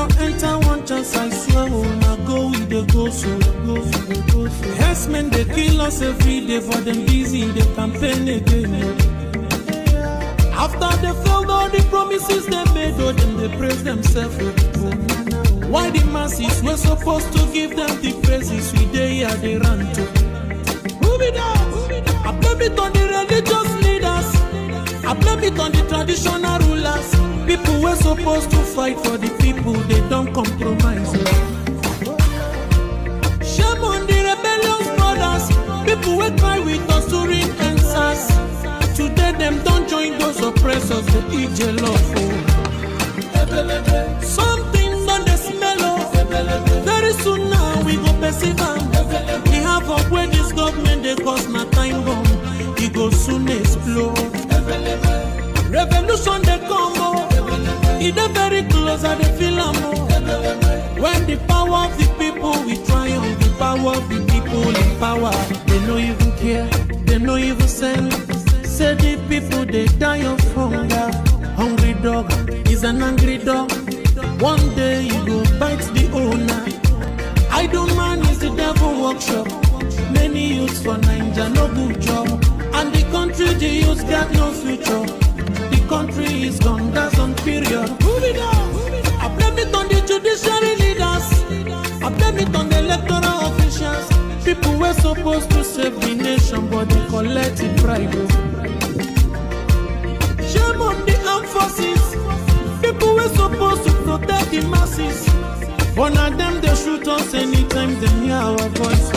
no enter one chance, I swear, now go with the go so. Yes, men, they kill us every day for them busy, they campaign again. After they failed all the promises they made, oh, then they praise themselves. Why the masses were supposed to give them the praises we they are they run to? Move it down. I blame it on the religious leaders. I blame it on the traditional rulers. People were supposed to fight for the people, they don't compromise. Shame on the rebellious brothers. People will cry with us to ring answers. Today them don't join those oppressors, they eat your love. Something done the smell of. Very soon now we go perceive them. We have up where this government they cause my time bomb. It go soon explode. Revolution they come more. It is very close and they feel more. When the power of the people we triumph, the power of the people in power. They no even care, they no even send. Say the people they die of hunger. Hungry dog is an angry dog. One day you go bite the owner. Idle man is the devil workshop. Many youths for Nigeria no good job. And the country the youths got no future. The country is gone, that's on period. Move it on. I blame it on the judiciary leaders. I blame it on the electoral officials. People were supposed to save the nation, but they collect it private. Shame on the armed forces. People were supposed to protect the masses. One of them they shoot us anytime they hear our voice.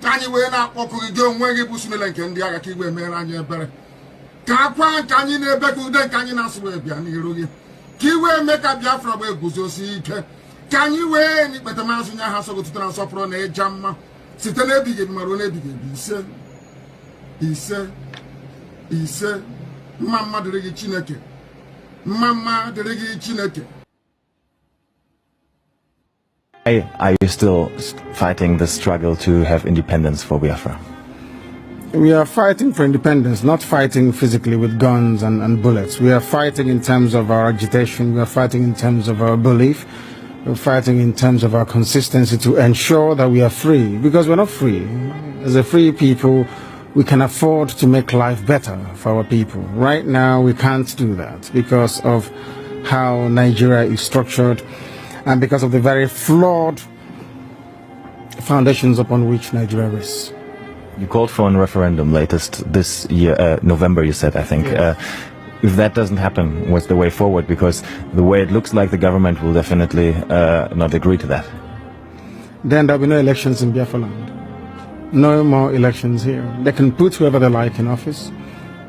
Anyị wee na-akpọkụgide onwe gị bụ simile nke ndị agha ka igwe mere anyị ebere ka akwa ka anyị na-ebe ka ude nke anyị na-asụ wee bịa n'iru gị ka iwe mee ka Biafra wee guzosi ike ka anyị wee n'ikpete mazụ nye ha sogotutere na nsọpụrụ na ịja mma site n'ebighị ebi mara n'ebighị ebi ise mma mma dịrị gị Chineke mma mma dịrị gị Chineke. Are you still fighting the struggle to have independence for Biafra? We are fighting for independence, not fighting physically with guns and bullets. We are fighting in terms of our agitation. We are fighting in terms of our belief. We're fighting in terms of our consistency to ensure that we are free. Because we're not free. As a free people, we can afford to make life better for our people. Right now, we can't do that because of how Nigeria is structured and because of the very flawed foundations upon which Nigeria is. You called for a referendum latest this year, November, you said, I think. Yes. If that doesn't happen, what's the way forward? Because the way it looks like the government will definitely not agree to that. Then there'll be no elections in Biafra land. No more elections here. They can put whoever they like in office.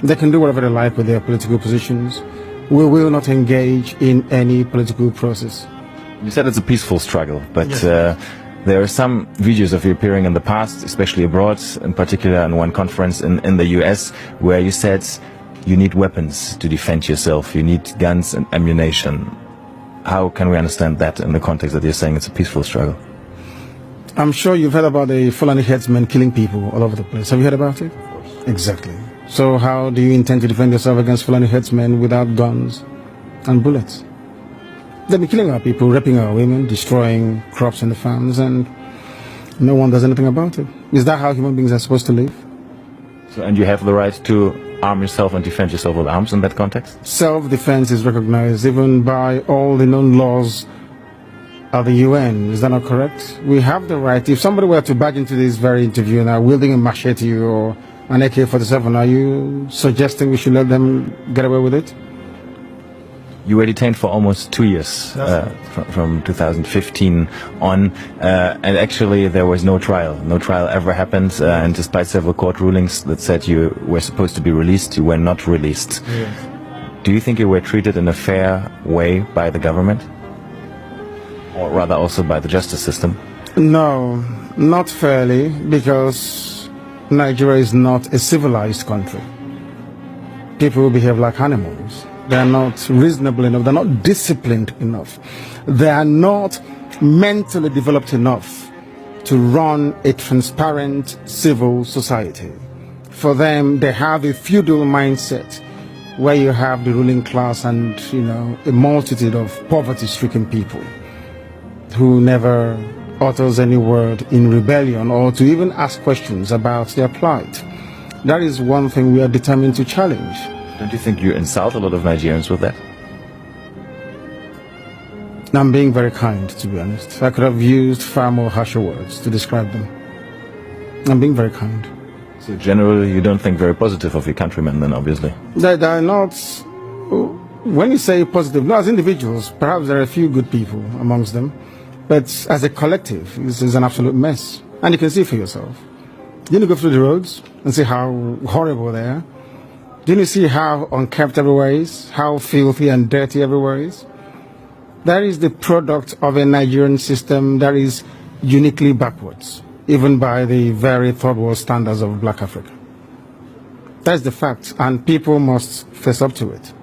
They can do whatever they like with their political positions. We will not engage in any political process. You said it's a peaceful struggle, but yes. There are some videos of you appearing in the past, especially abroad, in particular in one conference in the US, where you said you need weapons to defend yourself, you need guns and ammunition. How can we understand that in the context that you're saying it's a peaceful struggle? I'm sure you've heard about the Fulani headsmen killing people all over the place. Have you heard about it? Exactly. So how do you intend to defend yourself against Fulani headsmen without guns and bullets? They'll be killing our people, raping our women, destroying crops in the farms, and no one does anything about it. Is that how human beings are supposed to live? So, and you have the right to arm yourself and defend yourself with arms in that context? Self-defense is recognized even by all the known laws of the UN. Is that not correct? We have the right. If somebody were to barge into this very interview and are wielding a machete or an AK-47, are you suggesting we should let them get away with it? You were detained for almost 2 years, from 2015 on, and actually there was no trial. No trial ever happened, and despite several court rulings that said you were supposed to be released, you were not released. Yes. Do you think you were treated in a fair way by the government? Or rather also by the justice system? No, not fairly, because Nigeria is not a civilized country. People behave like animals. They are not reasonable enough. They're not disciplined enough. They are not mentally developed enough to run a transparent civil society. For them, they have a feudal mindset where you have the ruling class and, a multitude of poverty-stricken people who never utters any word in rebellion or to even ask questions about their plight. That is one thing we are determined to challenge. Don't you think you insult a lot of Nigerians with that? I'm being very kind, to be honest. I could have used far more harsher words to describe them. I'm being very kind. So generally you don't think very positive of your countrymen then, obviously? They are not... When you say positive, no, as individuals, perhaps there are a few good people amongst them. But as a collective, this is an absolute mess. And you can see for yourself. Didn't you go through the roads and see how horrible they are? Didn't you see how unkempt everywhere is? How filthy and dirty everywhere is? That is the product of a Nigerian system that is uniquely backwards, even by the very third world standards of Black Africa. That's the fact, and people must face up to it.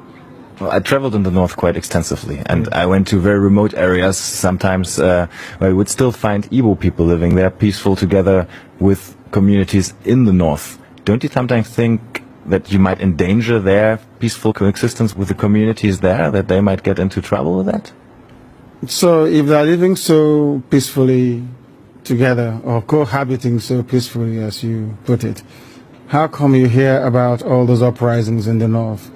Well, I traveled in the north quite extensively, and I went to very remote areas sometimes where you would still find Igbo people living there, peaceful together with communities in the north. Don't you sometimes think that you might endanger their peaceful coexistence with the communities there, that they might get into trouble with that? So if they're living so peacefully together, or cohabiting so peacefully as you put it, how come you hear about all those uprisings in the north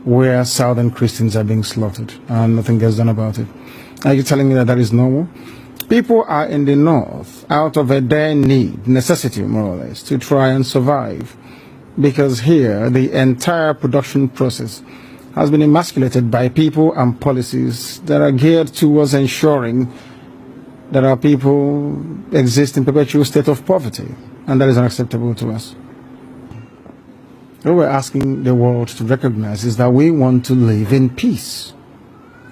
where southern Christians are being slaughtered and nothing gets done about it? Are you telling me that that is normal? People are in the north out of a dire need, necessity more or less, to try and survive. Because here, the entire production process has been emasculated by people and policies that are geared towards ensuring that our people exist in perpetual state of poverty. And that is unacceptable to us. What we're asking the world to recognize is that we want to live in peace,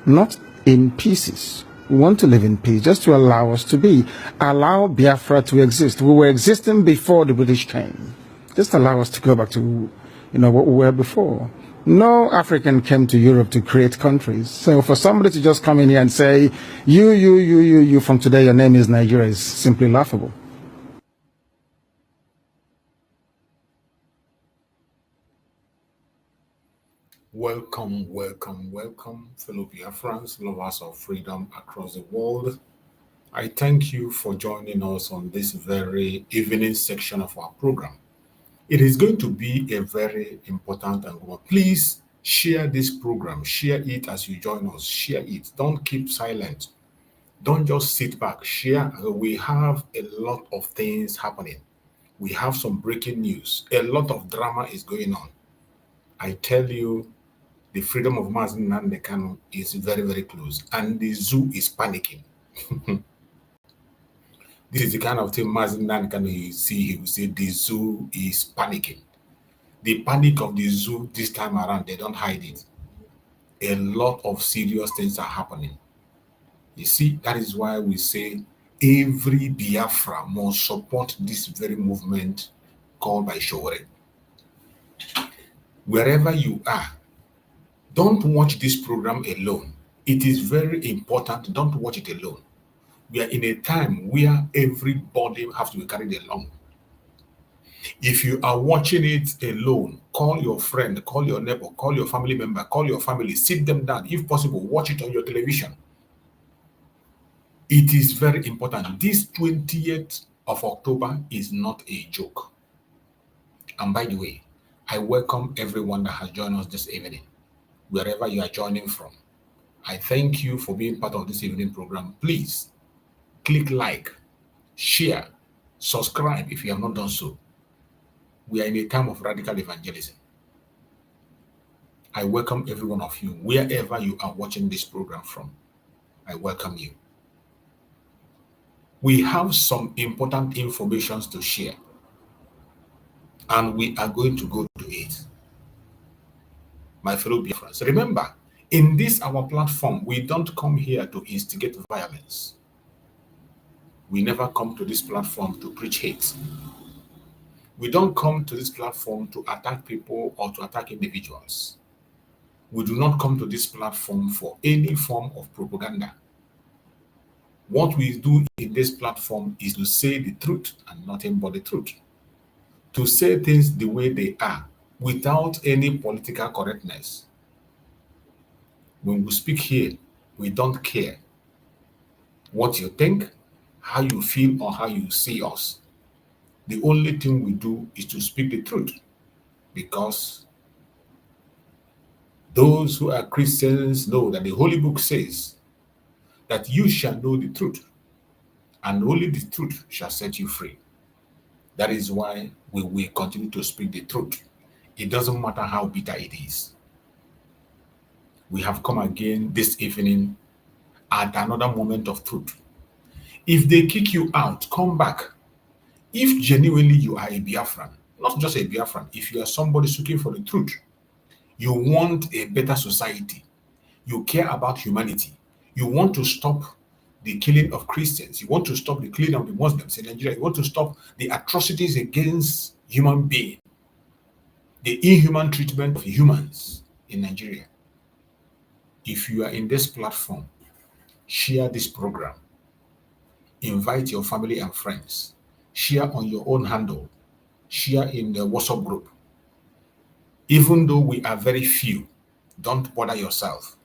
not in pieces. We want to live in peace, just to allow us to be. Allow Biafra to exist. We were existing before the British came. Just allow us to go back to, what we were before. No African came to Europe to create countries. So for somebody to just come in here and say, you, from today your name is Nigeria is simply laughable. Welcome, fellow Biafrans, lovers of freedom across the world. I thank you for joining us on this very evening section of our program. It is going to be a very important and good. Please share this program. Share it as you join us. Share it. Don't keep silent. Don't just sit back. Share. We have a lot of things happening. We have some breaking news. A lot of drama is going on. I tell you, the freedom of Mazi Nnamdi Kanu is very, very close. And the zoo is panicking. This is the kind of thing Mazi Nnamdi Kanu he will say the zoo is panicking. The panic of the zoo this time around, they don't hide it. A lot of serious things are happening. You see, that is why we say Every Biafra must support this very movement called by Showore. Wherever you are, don't watch this program alone. It is very important. Don't watch it alone. We are in a time where everybody has to be carried along. If you are watching it alone, call your friend, call your neighbor, call your family member, call your family, sit them down. If possible, watch it on your television. It is very important. This 20th of October is not a joke. And by the way, I welcome everyone that has joined us this evening, wherever you are joining from. I thank you for being part of this evening program. Please click like, share, subscribe if you have not done so. We are in a time of radical evangelism. I welcome every one of you, wherever you are watching this program from. I welcome you. We have some important information to share, and we are going to go to it. My fellow Biafrans, remember, in this our platform, we don't come here to instigate violence. We never come to this platform to preach hate. We don't come to this platform to attack people or to attack individuals. We do not come to this platform for any form of propaganda. What we do in this platform is to say the truth and nothing but the truth. To say things the way they are without any political correctness. When we speak here, we don't care what you think, how you feel, or how you see us. The only thing we do is to speak the truth, because those who are Christians know that the Holy Book says that you shall know the truth, and only the truth shall set you free. That is why we will continue to speak the truth. It doesn't matter how bitter it is. We have come again this evening at another moment of truth. If they kick you out, come back. If genuinely you are a Biafran, not just a Biafran, if you are somebody seeking for the truth, you want a better society, you care about humanity, you want to stop the killing of Christians, you want to stop the killing of the Muslims in Nigeria, you want to stop the atrocities against human beings, the inhuman treatment of humans in Nigeria. If you are in this platform, share this program, invite your family and friends, share on your own handle, share in the WhatsApp group. Even though we are very few, don't bother yourself.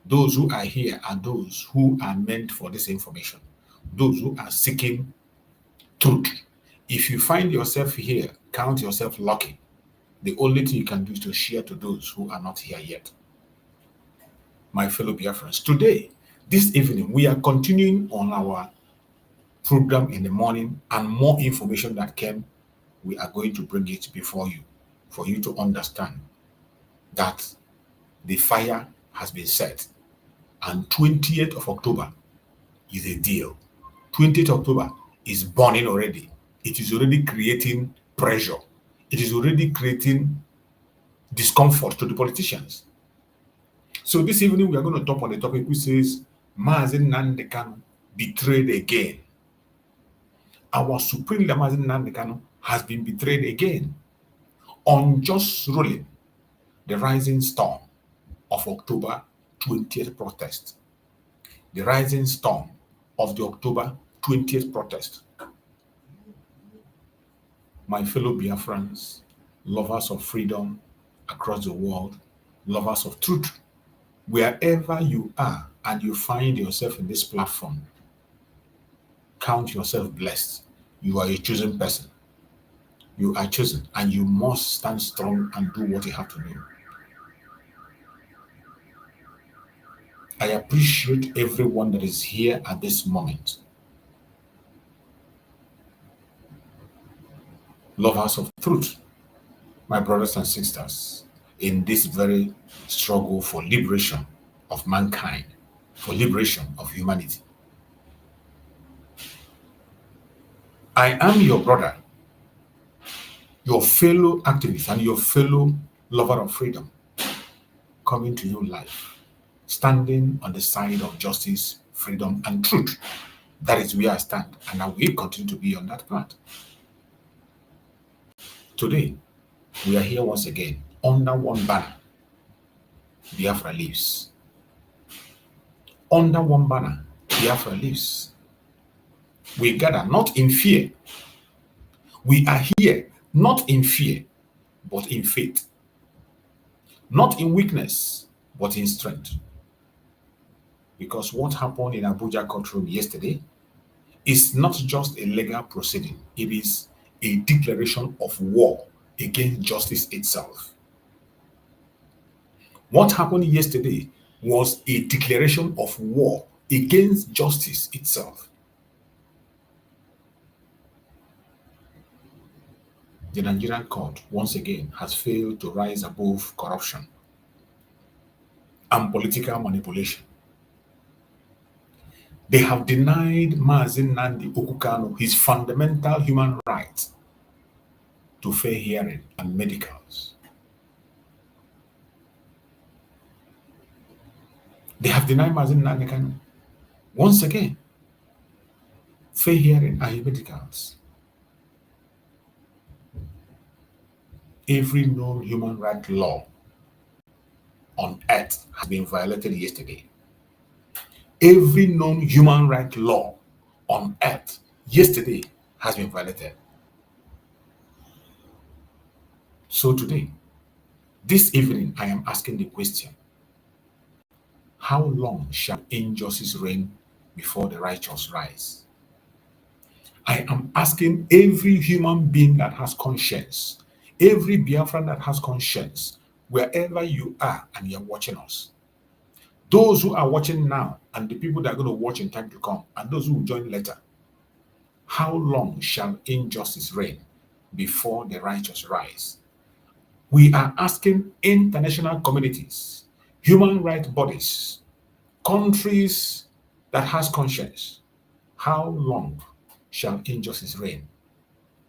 Those who are here are those who are meant for this information, those who are seeking truth. If you find yourself here, count yourself lucky. The only thing you can do is to share to those who are not here yet. My fellow Biafrans, today, this evening, we are continuing on our program in the morning, and more information that came, we are going to bring it before you, for you to understand that the fire has been set, and 20th of October is a deal. 20th October is burning already. It is already creating pressure. It is already creating discomfort to the politicians. So this evening we are going to talk on the topic which says Mazi Nnamdi Kanu betrayed again. Our supreme leader Mazi Nnamdi Kanu has been betrayed again. Unjust ruling, the rising storm of October 20th protest. The rising storm of the October 20th protest. My fellow Biafrans, lovers of freedom across the world, lovers of truth, wherever you are and you find yourself in this platform, count yourself blessed. You are a chosen person. You are chosen, and you must stand strong and do what you have to do. I appreciate everyone that is here at this moment. Lovers of truth, my brothers and sisters, in this very struggle for liberation of mankind, for liberation of humanity. I am your brother, your fellow activist, and your fellow lover of freedom, coming to you live, standing on the side of justice, freedom, and truth, That is where I stand, and I will continue to be on that path. Today, we are here once again under one banner. Biafra lives. Under one banner, Biafra lives. We gather not in fear. We are here not in fear, but in faith. Not in weakness, but in strength. Because what happened in Abuja courtroom yesterday is not just a legal proceeding, it is a declaration of war against justice itself. What happened yesterday was a declaration of war against justice itself. The Nigerian court, once again, has failed to rise above corruption and political manipulation. They have denied Mazi Nnamdi Kanu his fundamental human right to fair hearing and medicals. They have denied Mazi Nnamdi Kanu, once again, fair hearing and medicals. Every known human right law on earth has been violated yesterday. Every known human right law on earth yesterday has been violated. So today, this evening, I am asking the question, how long shall injustice reign before the righteous rise? I am asking every human being that has conscience, every Biafran that has conscience, wherever you are and you're watching us, those who are watching now and the people that are going to watch in time to come, and those who will join later, how long shall injustice reign before the righteous rise? We are asking international communities, human rights bodies, countries that has conscience, how long shall injustice reign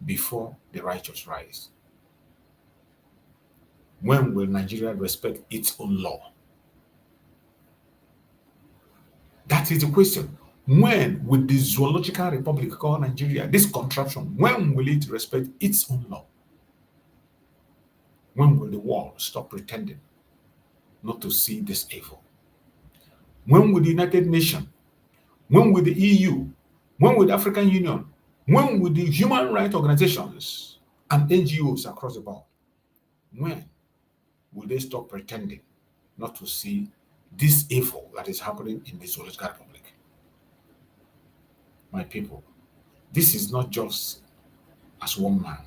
before the righteous rise? When will Nigeria respect its own law? That is the question. When will the zoological republic called Nigeria, this contraption, when will it respect its own law? When will the world stop pretending not to see this evil? When will the United Nations, when will the EU, when will the African Union, when will the human rights organizations and NGOs across the board, when will they stop pretending not to see this evil that is happening in the zoological republic? My people, this is not just as one man.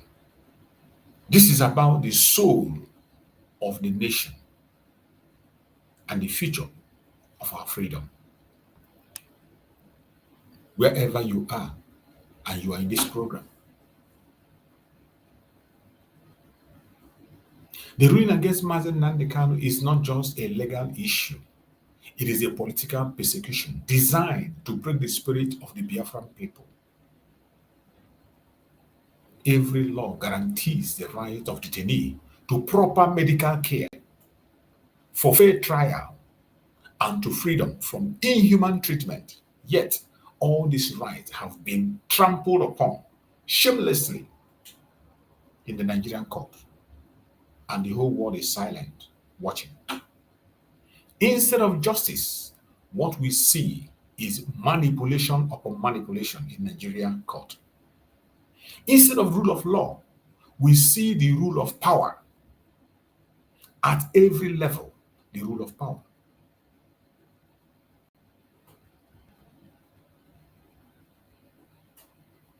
This is about the soul of the nation and the future of our freedom. Wherever you are and you are in this program, the ruling against Mazi Nnamdi Kanu is not just a legal issue. It is a political persecution designed to break the spirit of the Biafran people. Every law guarantees the right of detainee to proper medical care, for fair trial, and to freedom from inhuman treatment. Yet, all these rights have been trampled upon shamelessly in the Nigerian court, and the whole world is silent, watching. Instead of justice, what we see is manipulation upon manipulation in Nigerian court. Instead of rule of law, we see the rule of power. At every level, the rule of power.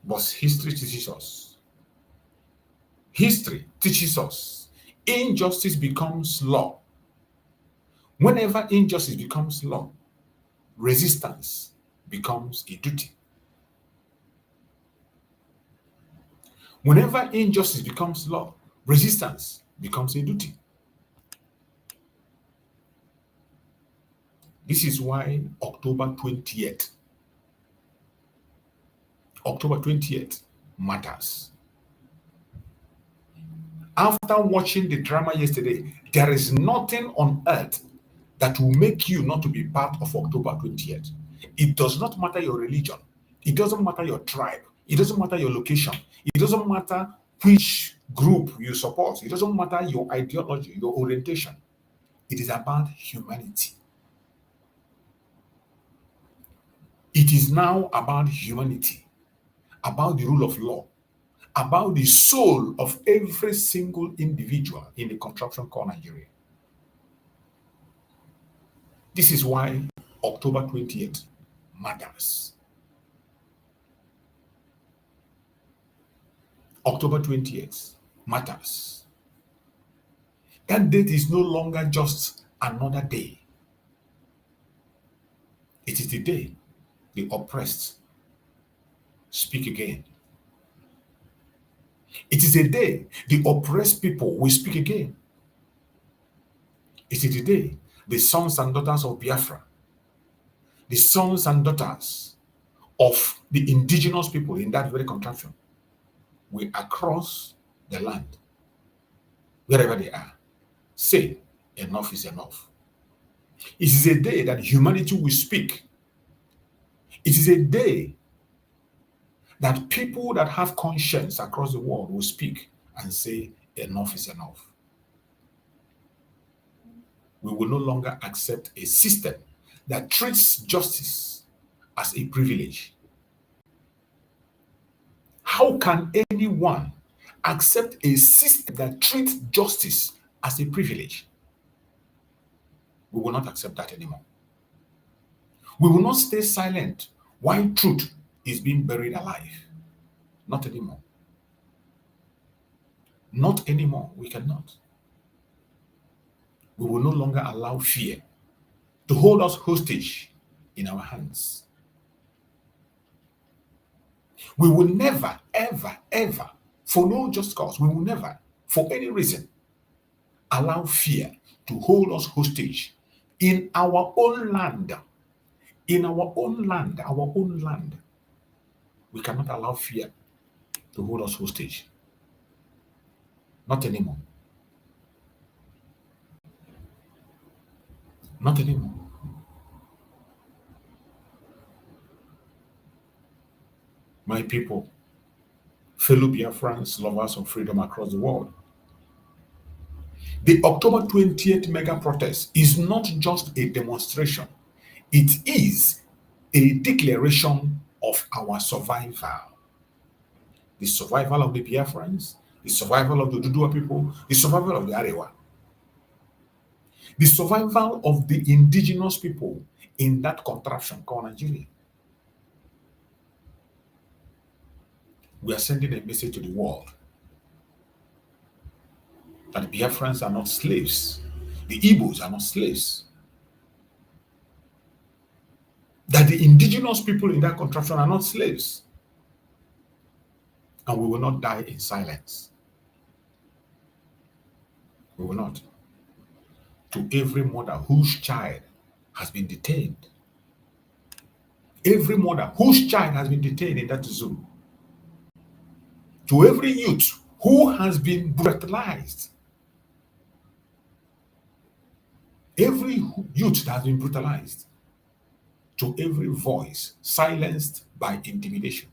But history teaches us. History teaches us injustice becomes law. Whenever injustice becomes law, resistance becomes a duty. Whenever injustice becomes law, resistance becomes a duty. This is why October 20th matters. After watching the drama yesterday, there is nothing on earth that will make you not to be part of October 20th. It does not matter your religion. It doesn't matter your tribe. It doesn't matter your location. It doesn't matter which group you support. It doesn't matter your ideology, your orientation. It is about humanity. It is now about humanity, about the rule of law, about the soul of every single individual in the contraption called Nigeria. This is why October 20th matters. October 20th matters. That date is no longer just another day. It is the day the oppressed speak again. It is a day the oppressed people will speak again. It is the day the sons and daughters of Biafra, the sons and daughters of the indigenous people in that very contraption will across the land, wherever they are, say enough is enough. It is a day that humanity will speak. It is a day that people that have conscience across the world will speak and say enough is enough. We will no longer accept a system that treats justice as a privilege. How can anyone accept a system that treats justice as a privilege? We will not accept that anymore. We will not stay silent while truth is being buried alive. Not anymore. Not anymore. We cannot. We will no longer allow fear to hold us hostage in our hands. We will never, ever, ever, for no just cause, we will never, for any reason, allow fear to hold us hostage in our own land. In our own land, our own land. We cannot allow fear to hold us hostage. Not anymore. Not anymore. My people, fellow Biafrans, lovers of freedom across the world, the October 20th mega protest is not just a demonstration. It is a declaration of our survival. The survival of the Biafrans, the survival of the Dudua people, the survival of the Arewa, the survival of the indigenous people in that contraption called Nigeria. We are sending a message to the world that the Biafrans are not slaves. The Igbos are not slaves. That the indigenous people in that contraption are not slaves. And we will not die in silence. We will not. To every mother whose child has been detained, every mother whose child has been detained in that zoo, to every youth who has been brutalized, every youth that has been brutalized, to every voice silenced by intimidation.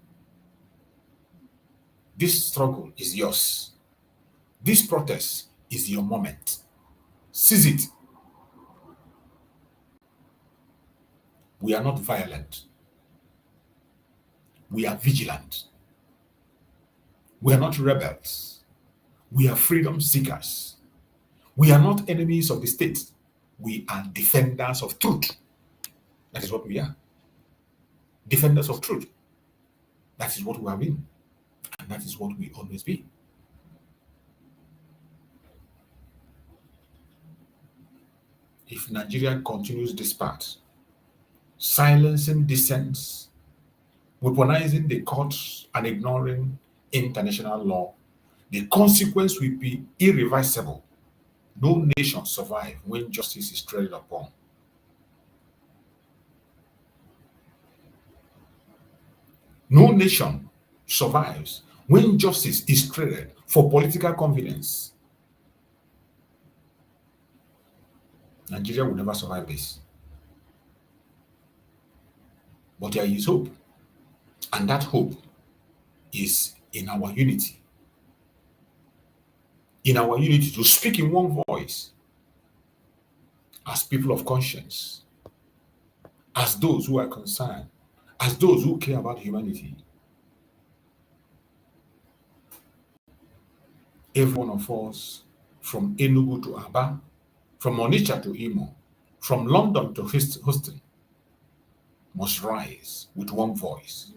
This struggle is yours. This protest is your moment. Seize it. We are not violent. We are vigilant. We are not rebels. We are freedom seekers. We are not enemies of the state. We are defenders of truth. That is what we are. Defenders of truth. That is what we have been. And that is what we always be. If Nigeria continues this path, silencing dissents, weaponizing the courts, and ignoring international law, the consequence will be irreversible. No nation survives when justice is treaded upon. No nation survives when justice is traded for political convenience. Nigeria will never survive this. But there is hope. And that hope is in our unity. In our unity to speak in one voice as people of conscience, as those who are concerned, as those who care about humanity. Every one of us, from Enugu to Aba, from Onitsha to Imo, from London to Houston, must rise with one voice.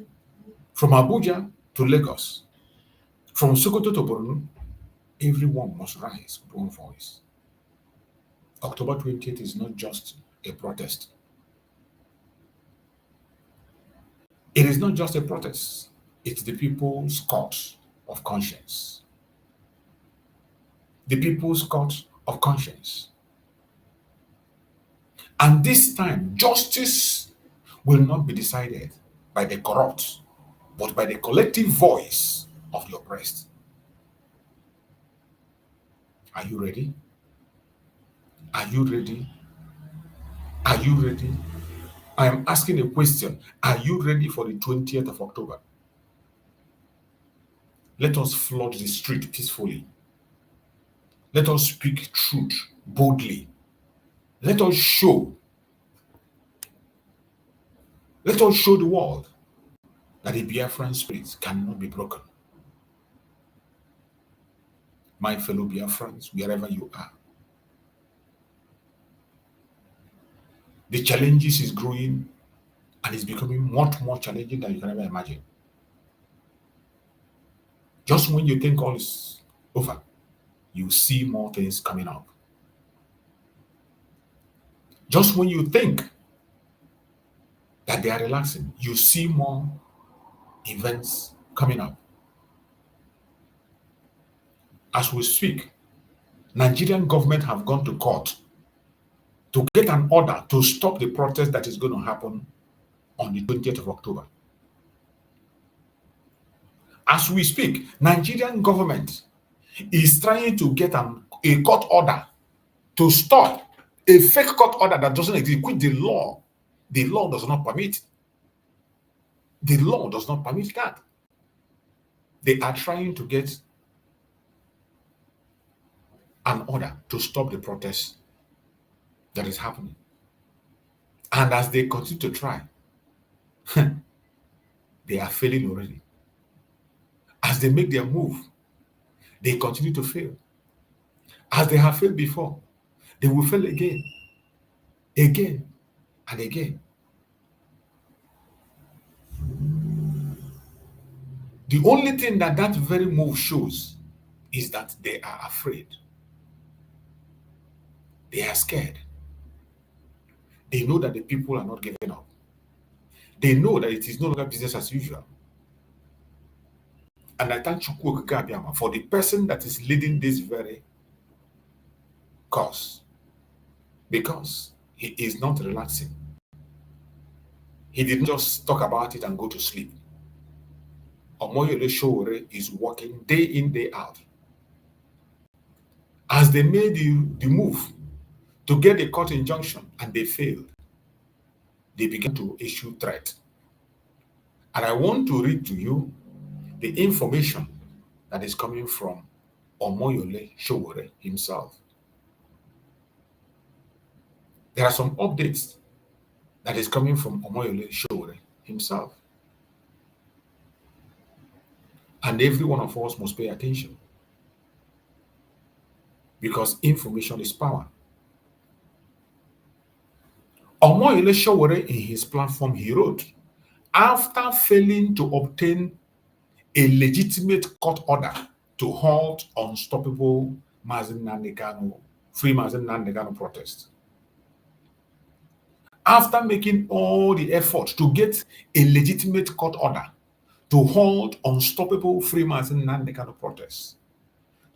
From Abuja to Lagos, from Sokoto to Borno, everyone must rise with one voice. October 28th is not just a protest. It is not just a protest. It's the people's court of conscience. The people's court of conscience. And this time, justice will not be decided by the corrupt, but by the collective voice of the oppressed. Are you ready? Are you ready? Are you ready? I am asking a question. Are you ready for the 20th of October? Let us flood the street peacefully. Let us speak truth boldly. Let us show the world that the Biafran spirit cannot be broken. My fellow Biafrans, wherever you are, the challenges is growing and it's becoming much more challenging than you can ever imagine. Just when you think all is over, you see more things coming up. Just when you think that they are relaxing, you see more events coming up. As we speak, Nigerian government have gone to court to get an order to stop the protest that is going to happen on the 20th of October. As we speak, Nigerian government is trying to get a court order to stop a fake court order that doesn't exist, which the law does not permit. The law does not permit that. They are trying to get an order to stop the protest that is happening. And as they continue to try, they are failing already. As they make their move, they continue to fail. As they have failed before, they will fail again, and again. The only thing that very move shows is that they are afraid. They are scared. They know that the people are not giving up. They know that it is no longer business as usual. And I thank Chukwu Okike Abiama for the person that is leading this very cause, because he is not relaxing. He didn't just talk about it and go to sleep. Omoyele Sowore is working day in, day out. As they made the move to get a court injunction and they failed, they began to issue threat. And I want to read to you the information that is coming from Omoyele Sowore himself. There are some updates that is coming from Omoyele Sowore himself. And every one of us must pay attention, because information is power. Omoyele Sowore, in his platform, he wrote, after failing to obtain a legitimate court order to halt unstoppable Mazi Nnamdi Kanu, free Mazi Nnamdi Kanu protest, after making all the effort to get a legitimate court order to halt unstoppable free Mazi Nnamdi Kanu protests,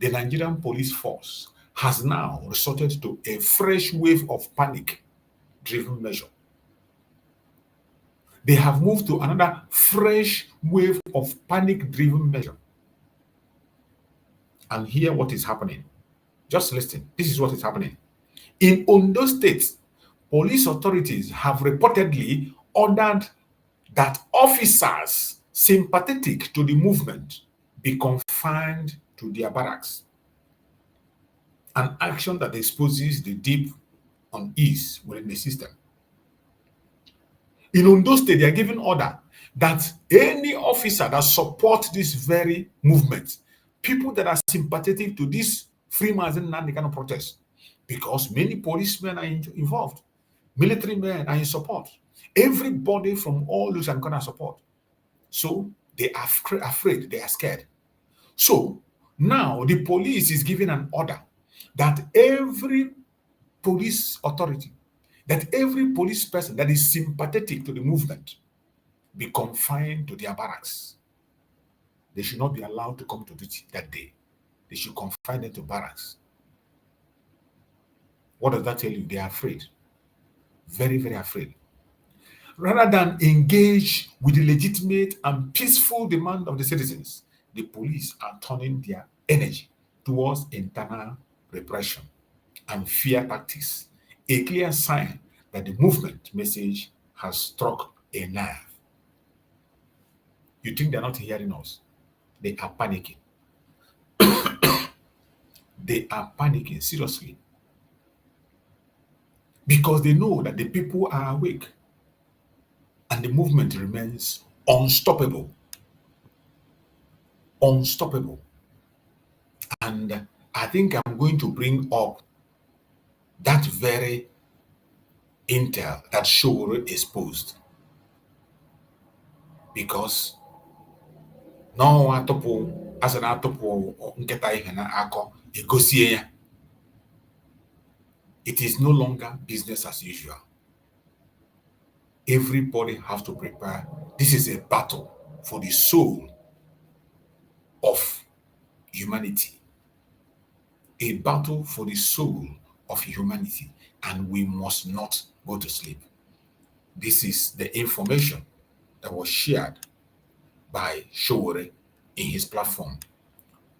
the Nigerian police force has now resorted to a fresh wave of panic-driven measure. They have moved to another fresh wave of panic-driven measure. And hear what is happening. Just listen. This is what is happening. In Ondo State, police authorities have reportedly ordered that officers sympathetic to the movement be confined to their barracks. An action that exposes the deep unease within the system. In Ondo State, they are giving order that any officer that supports this very movement, people that are sympathetic to this Free Mazi Nnamdi Kanu protest, because many policemen are involved, military men are in support, everybody from all those and corner support. So they are afraid, they are scared. So now the police is giving an order that every police authority, that every police person that is sympathetic to the movement be confined to their barracks. They should not be allowed to come to duty that day. They should confine them to barracks. What does that tell you? They are afraid. Very, very afraid. Rather than engage with the legitimate and peaceful demand of the citizens, the police are turning their energy towards internal repression and fear tactics, a clear sign that the movement message has struck a nerve. You think they're not hearing us? They are panicking. They are panicking, seriously. Because they know that the people are awake and the movement remains unstoppable. Unstoppable. And I think I'm going to bring up that very intel that Showore exposed. Because no atopo as an atopo nketa ihe na akọ egosie ya. It is no longer business as usual. Everybody has to prepare. This is a battle for the soul of humanity. A battle for the soul of humanity, and we must not go to sleep. This is the information that was shared by Showore in his platform.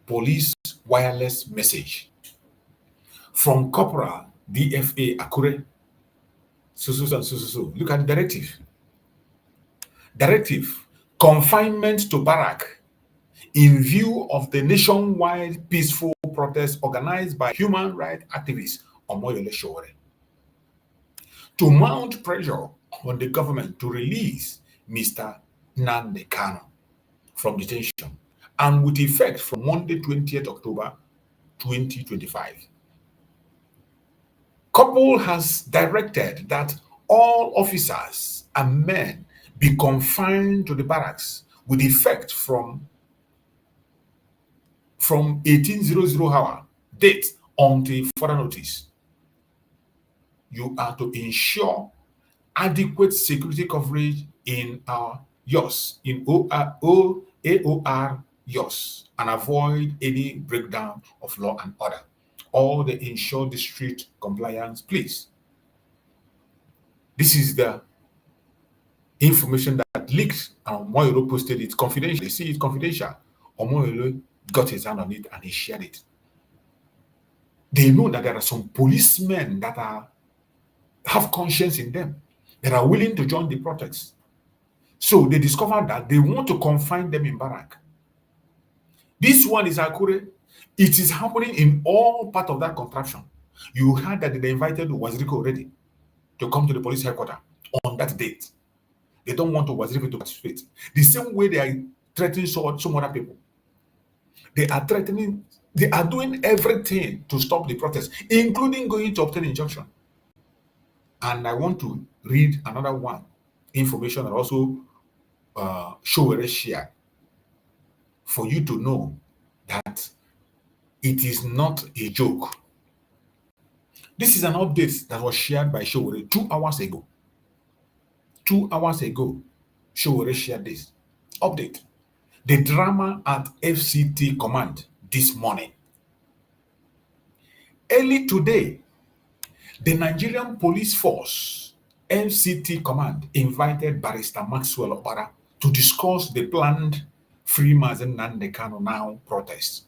Police wireless message from Corporal DFA Akure. So. Look at the directive. Directive: confinement to barrack in view of the nationwide peaceful protest organized by human rights activists Omoyole Showore, to mount pressure on the government to release Mr. Nnamdi Kanu from detention, and with effect from Monday, 20th October 2025. Couple has directed that all officers and men be confined to the barracks with effect from 1800 hour date until further notice. You are to ensure adequate security coverage in our YOS, in AOR YOS, and avoid any breakdown of law and order. All the ensure district compliance, please. This is the information that leaked, and Omoyole posted it confidential. They see it confidential. Omoyole got his hand on it and he shared it. They know that there are some policemen that have conscience in them, that are willing to join the protest. So they discovered that they want to confine them in barrack. This one is Akure. It is happening in all part of that contraption. You heard that they invited Waziriko already to come to the police headquarters on that date. They don't want Waziriko to participate. The same way they are threatening some other people. They are threatening, they are doing everything to stop the protest, including going to obtain injunction. And I want to read another one, information that also Showore shared, for you to know that it is not a joke. This is an update that was shared by Showore 2 hours ago. 2 hours ago, Showore shared this update. The drama at FCT command this morning. Early today, the Nigerian Police Force FCT command invited Barrister Maxwell Obara to discuss the planned Free Mazi Nnamdi Kanu now protest.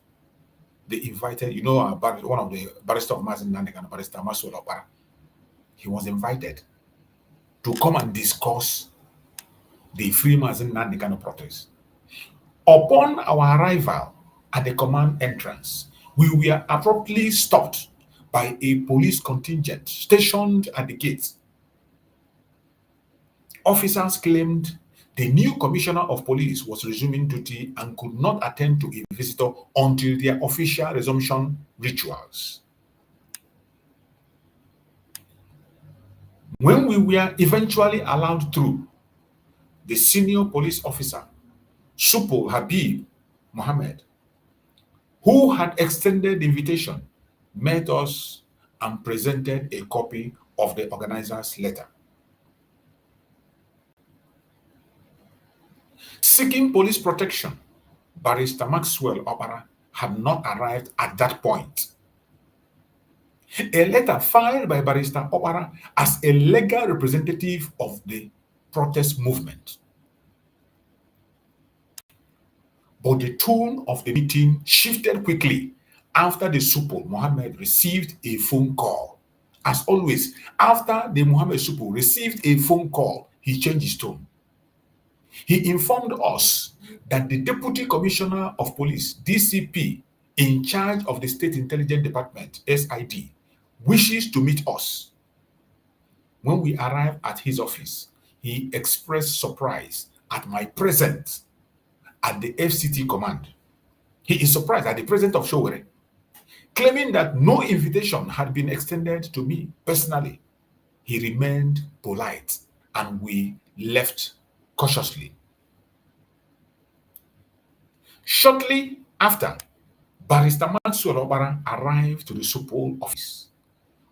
They invited, one of the barrister of Mazi Nnamdi Kanu, Barrister Maxwell Obara. He was invited to come and discuss the Free Mazi Nnamdi Kanu protest. Upon our arrival at the command entrance, we were abruptly stopped by a police contingent stationed at the gate. Officers claimed the new commissioner of police was resuming duty and could not attend to a visitor until their official resumption rituals. When we were eventually allowed through, the senior police officer, Supul Habib Mohammed, who had extended the invitation, met us and presented a copy of the organizer's letter. Seeking police protection, Barrister Maxwell Opara had not arrived at that point. A letter filed by Barrister Opara as a legal representative of the protest movement. But the tone of the meeting shifted quickly after the Supul Mohammed received a phone call. As always, after the Mohammed Supul received a phone call, he changed his tone. He informed us that the Deputy Commissioner of Police, DCP, in charge of the State Intelligence Department, SID, wishes to meet us. When we arrived at his office, he expressed surprise at my presence at the FCT command. He is surprised at the presence of Showere, claiming that no invitation had been extended to me personally. He remained polite and we left cautiously. Shortly after, Barrister Maxwell Opara arrived to the Supul office,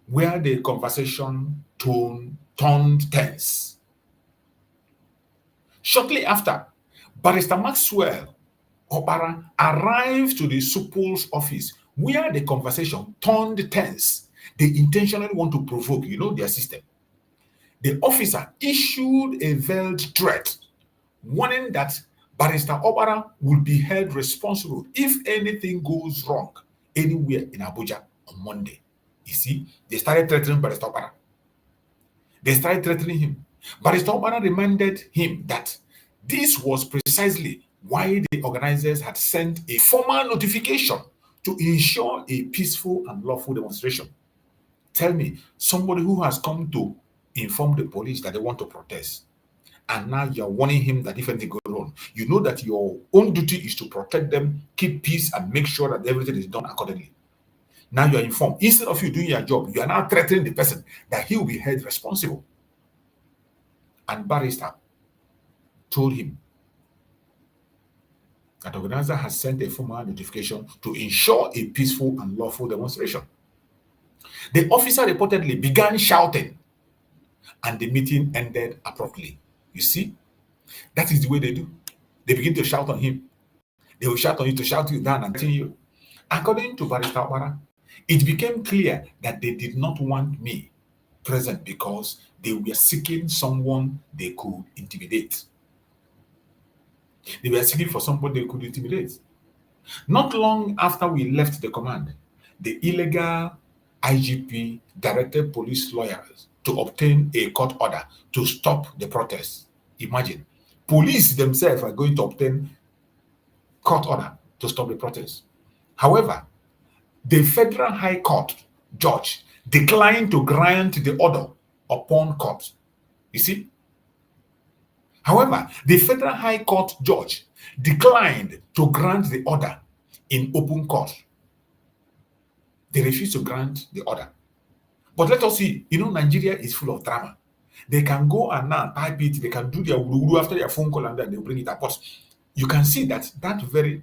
where the conversation turned tense. Shortly after, Barrister Maxwell Opara arrived to the Supul's office, where the conversation turned tense. They intentionally want to provoke, their system. The officer issued a veiled threat, warning that Barrister Opara will be held responsible if anything goes wrong anywhere in Abuja on Monday. You see, they started threatening Barrister Opara. They started threatening him. Barrister Opara reminded him that this was precisely why the organizers had sent a formal notification to ensure a peaceful and lawful demonstration. Tell me, somebody who has come to inform the police that they want to protest, and now you're warning him that if anything goes wrong, you know that your own duty is to protect them, keep peace, and make sure that everything is done accordingly. Now you're informed. Instead of you doing your job, you are now threatening the person that he will be held responsible. And Barrister told him that the organizer has sent a formal notification to ensure a peaceful and lawful demonstration. The officer reportedly began shouting, and the meeting ended abruptly. You see, that is the way they do. They begin to shout on him. They will shout on you to shout you down and threaten you. According to Barrister Opara, it became clear that they did not want me present because they were seeking someone they could intimidate. They were seeking for somebody they could intimidate. Not long after we left the command, the illegal IGP directed police lawyers to obtain a court order to stop the protests. Imagine, police themselves are going to obtain court order to stop the protests. However, the Federal High Court judge declined to grant the order upon court. You see? However, the Federal High Court judge declined to grant the order in open court. They refused to grant the order. But let us see, Nigeria is full of drama. They can go and now type it, they can do their wuru after their phone call and then they'll bring it up. But you can see that that very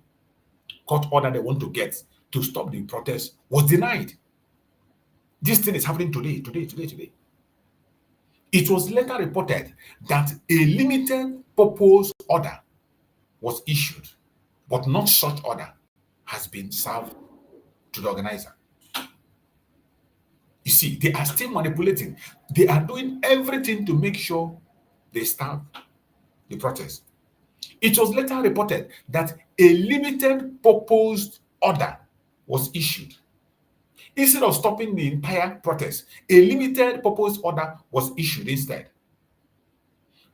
court order they want to get to stop the protest was denied. This thing is happening today. It was later reported that a limited purpose order was issued, but not such order has been served to the organizer. You see, they are still manipulating. They are doing everything to make sure they start the protest. It was later reported that a limited purpose order was issued. Instead of stopping the entire protest, a limited purpose order was issued instead.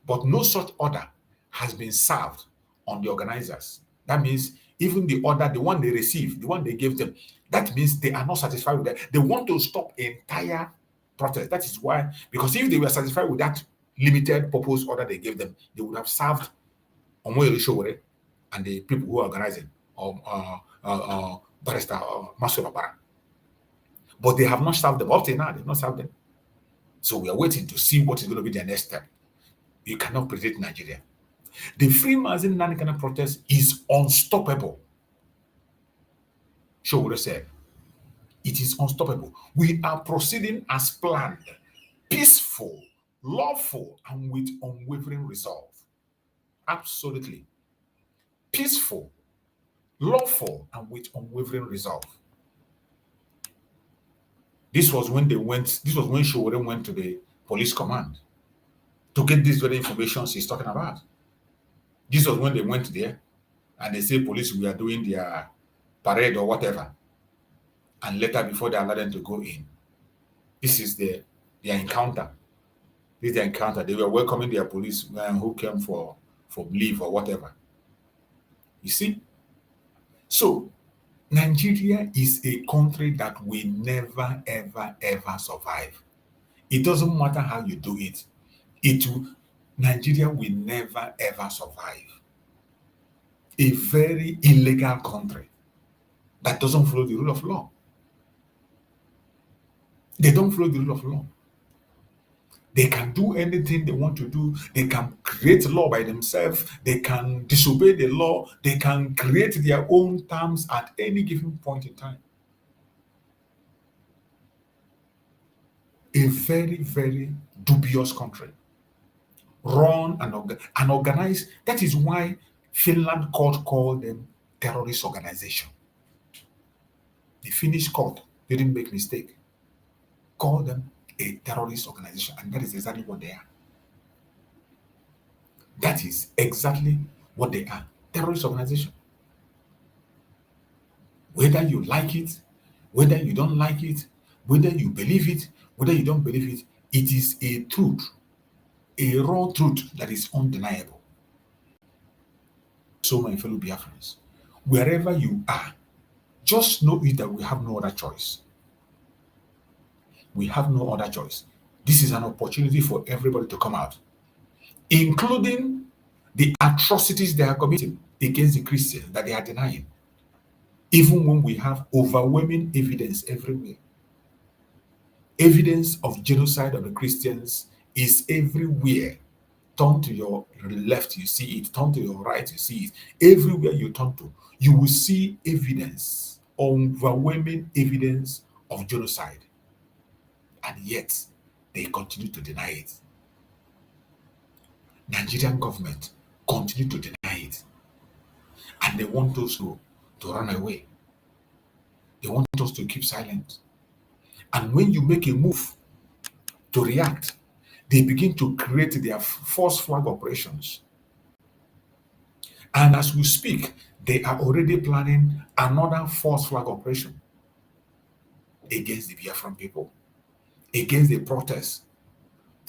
But no such order has been served on the organizers. That means even the order, the one they received, the one they gave them, that means they are not satisfied with that. They want to stop entire protest. That is why, because if they were satisfied with that limited purpose order they gave them, they would have served Omoyele Sowore and the people who are organizing, Barrister Maso Babara. But they have not served them. Up till now, they have not served them. So we are waiting to see what is going to be their next step. You cannot predict Nigeria. The Free Mazi Nnamdi Kanu protest is unstoppable. Sowore said, it is unstoppable. We are proceeding as planned, peaceful, lawful, and with unwavering resolve. Absolutely. Peaceful, lawful, and with unwavering resolve. This was when Sowore went to the police command to get this very information she's talking about. This was when they went there and they say, police, we are doing their parade or whatever. And later, before they allow them to go in, this is their encounter. This is their encounter. They were welcoming their policemen who came for leave or whatever. You see? So, Nigeria is a country that will never, ever, ever survive. It doesn't matter how you do it. Nigeria will never, ever survive. A very illegal country that doesn't follow the rule of law. They don't follow the rule of law. They can do anything they want to do. They can create law by themselves. They can disobey the law. They can create their own terms at any given point in time. A very, very dubious country. Run and organized. That is why Finland court called them terrorist organization. The Finnish court didn't make mistake. Call them a terrorist organization, and that is exactly what they are. That is exactly what they are. Terrorist organization. Whether you like it, whether you don't like it, whether you believe it, whether you don't believe it, it is a truth, a raw truth that is undeniable. So, my fellow Biafrans, wherever you are, just know it that we have no other choice. We have no other choice. This is an opportunity for everybody to come out, including the atrocities they are committing against the Christians that they are denying, even when we have overwhelming evidence everywhere. Evidence of genocide of the Christians is everywhere. Turn to your left, you see it. Turn to your right, you see it. Everywhere you turn to, you will see evidence, overwhelming evidence of genocide. And yet, they continue to deny it. Nigerian government continue to deny it. And they want us to run away. They want us to keep silent. And when you make a move to react, they begin to create their false flag operations. And as we speak, they are already planning another false flag operation against the Biafran people, against the protest,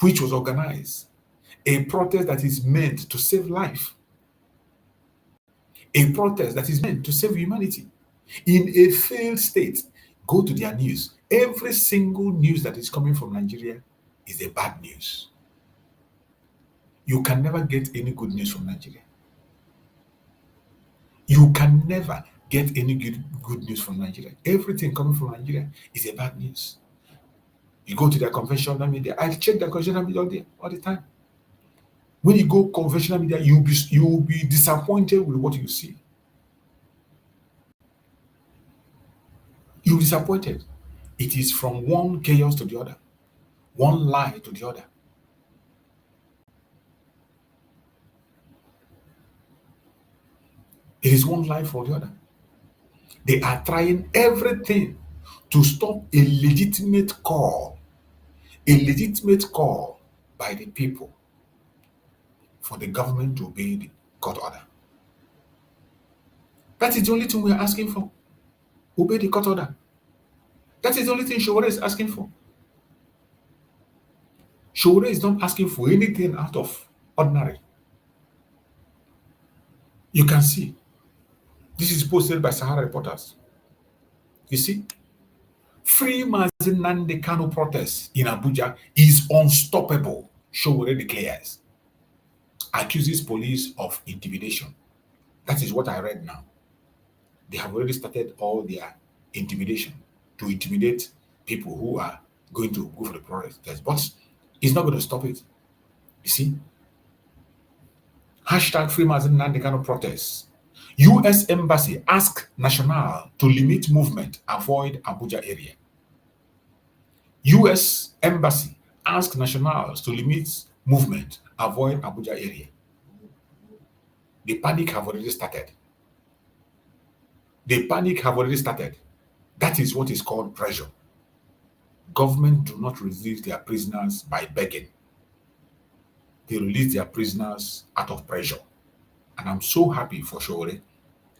which was organized. A protest that is meant to save life. A protest that is meant to save humanity. In a failed state, go to their news. Every single news that is coming from Nigeria is a bad news. You can never get any good news from Nigeria. You can never get any good news from Nigeria. Everything coming from Nigeria is a bad news. You go to their conventional media. I check their conventional media all the time. When you go conventional media, you will be disappointed with what you see. You'll be disappointed. It is from one chaos to the other, one lie to the other. It is one lie for the other. They are trying everything to stop a legitimate call by the people for the government to obey the court order. That is the only thing we are asking for. Obey the court order. That is the only thing Sowore is asking for. Sowore is not asking for anything out of ordinary. You can see This is posted by Sahara reporters. You see, Free Mazi Nnamdi Kanu protest in Abuja is unstoppable, Showore declares. Accuses police of intimidation. That is what I read now. They have already started all their intimidation to intimidate people who are going to go for the protest. But it's not going to stop it. You see? Hashtag Free Mazi Nnamdi Kanu protests. U.S. Embassy ask National to limit movement, avoid Abuja area. U.S. Embassy ask nationals to limit movement, avoid Abuja area. The panic have already started. The panic have already started. That is what is called pressure. Government do not release their prisoners by begging. They release their prisoners out of pressure. And I'm so happy for Showore.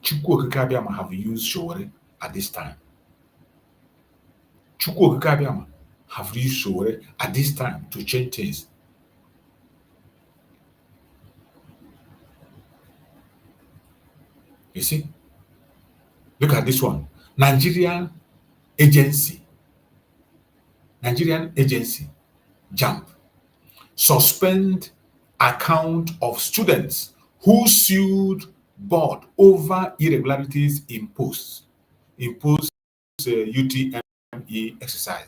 Chukwu Okike Abiama have used Showore at this time. Chukwu Okike Abiama have used Showore at this time to change things. You see? Look at this one. Nigerian agency, JAMB, suspend account of students who sued board over irregularities imposed UTME exercise.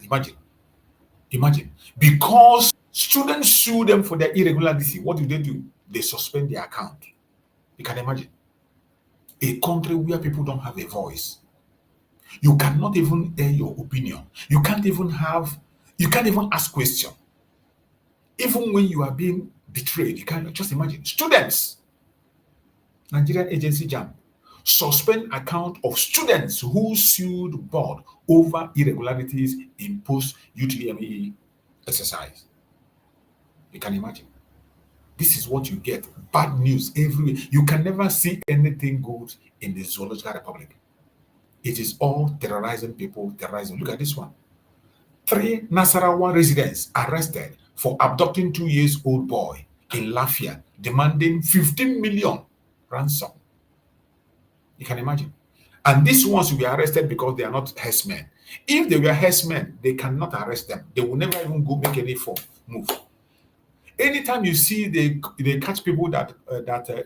Imagine. Because students sue them for their irregularity, what do? They suspend their account. You can imagine. A country where people don't have a voice. You cannot even air your opinion. You can't even ask questions. Even when you are being betrayed, you can't just imagine. Students, Nigerian agency JAMB, suspend account of students who sued board over irregularities in post-UTME exercise. You can imagine. This is what you get. Bad news everywhere. You can never see anything good in the Zoological Republic. It is all terrorizing people, terrorizing. Look at this one. 3 Nasarawa residents arrested for abducting 2-year-old boy in Lafia, demanding 15 million ransom. You can imagine. And these ones will be arrested because they are not herdsmen. If they were herdsmen, they cannot arrest them. They will never even go make any move. Anytime you see they catch people that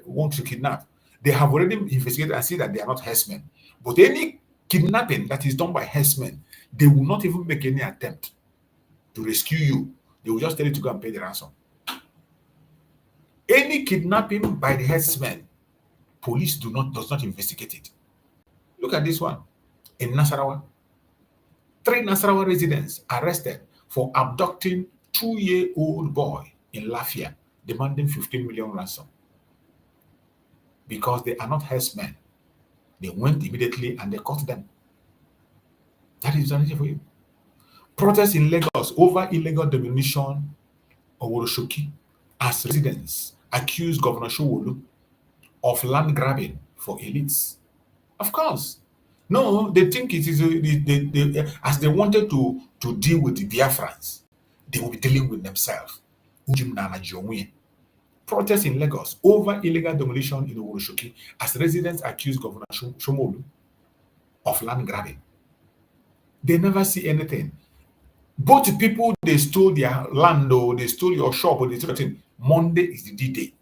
want to kidnap, they have already investigated and see that they are not herdsmen. But any kidnapping that is done by herdsmen, they will not even make any attempt to rescue you. They will just tell you to go and pay the ransom. Any kidnapping by the herdsmen, police does not investigate it. Look at this one. In Nasarawa, 3 Nasarawa residents arrested for abducting 2-year-old boy in Lafia, demanding 15 million ransom. Because they are not herdsmen. They went immediately and they caught them. That is the for you. Protests in Lagos over illegal demolition of Oroshoki as residents accuse Governor Showolu of land grabbing for elites. Of course. No, they think it is as they wanted to deal with the Biafrans, they will be dealing with themselves. Protests in Lagos over illegal demolition in Oroshoki as residents accuse Governor Showolu of land grabbing. They never see anything. Both people, they stole their land or they stole your shop or they stole anything. Monday is the D-Day.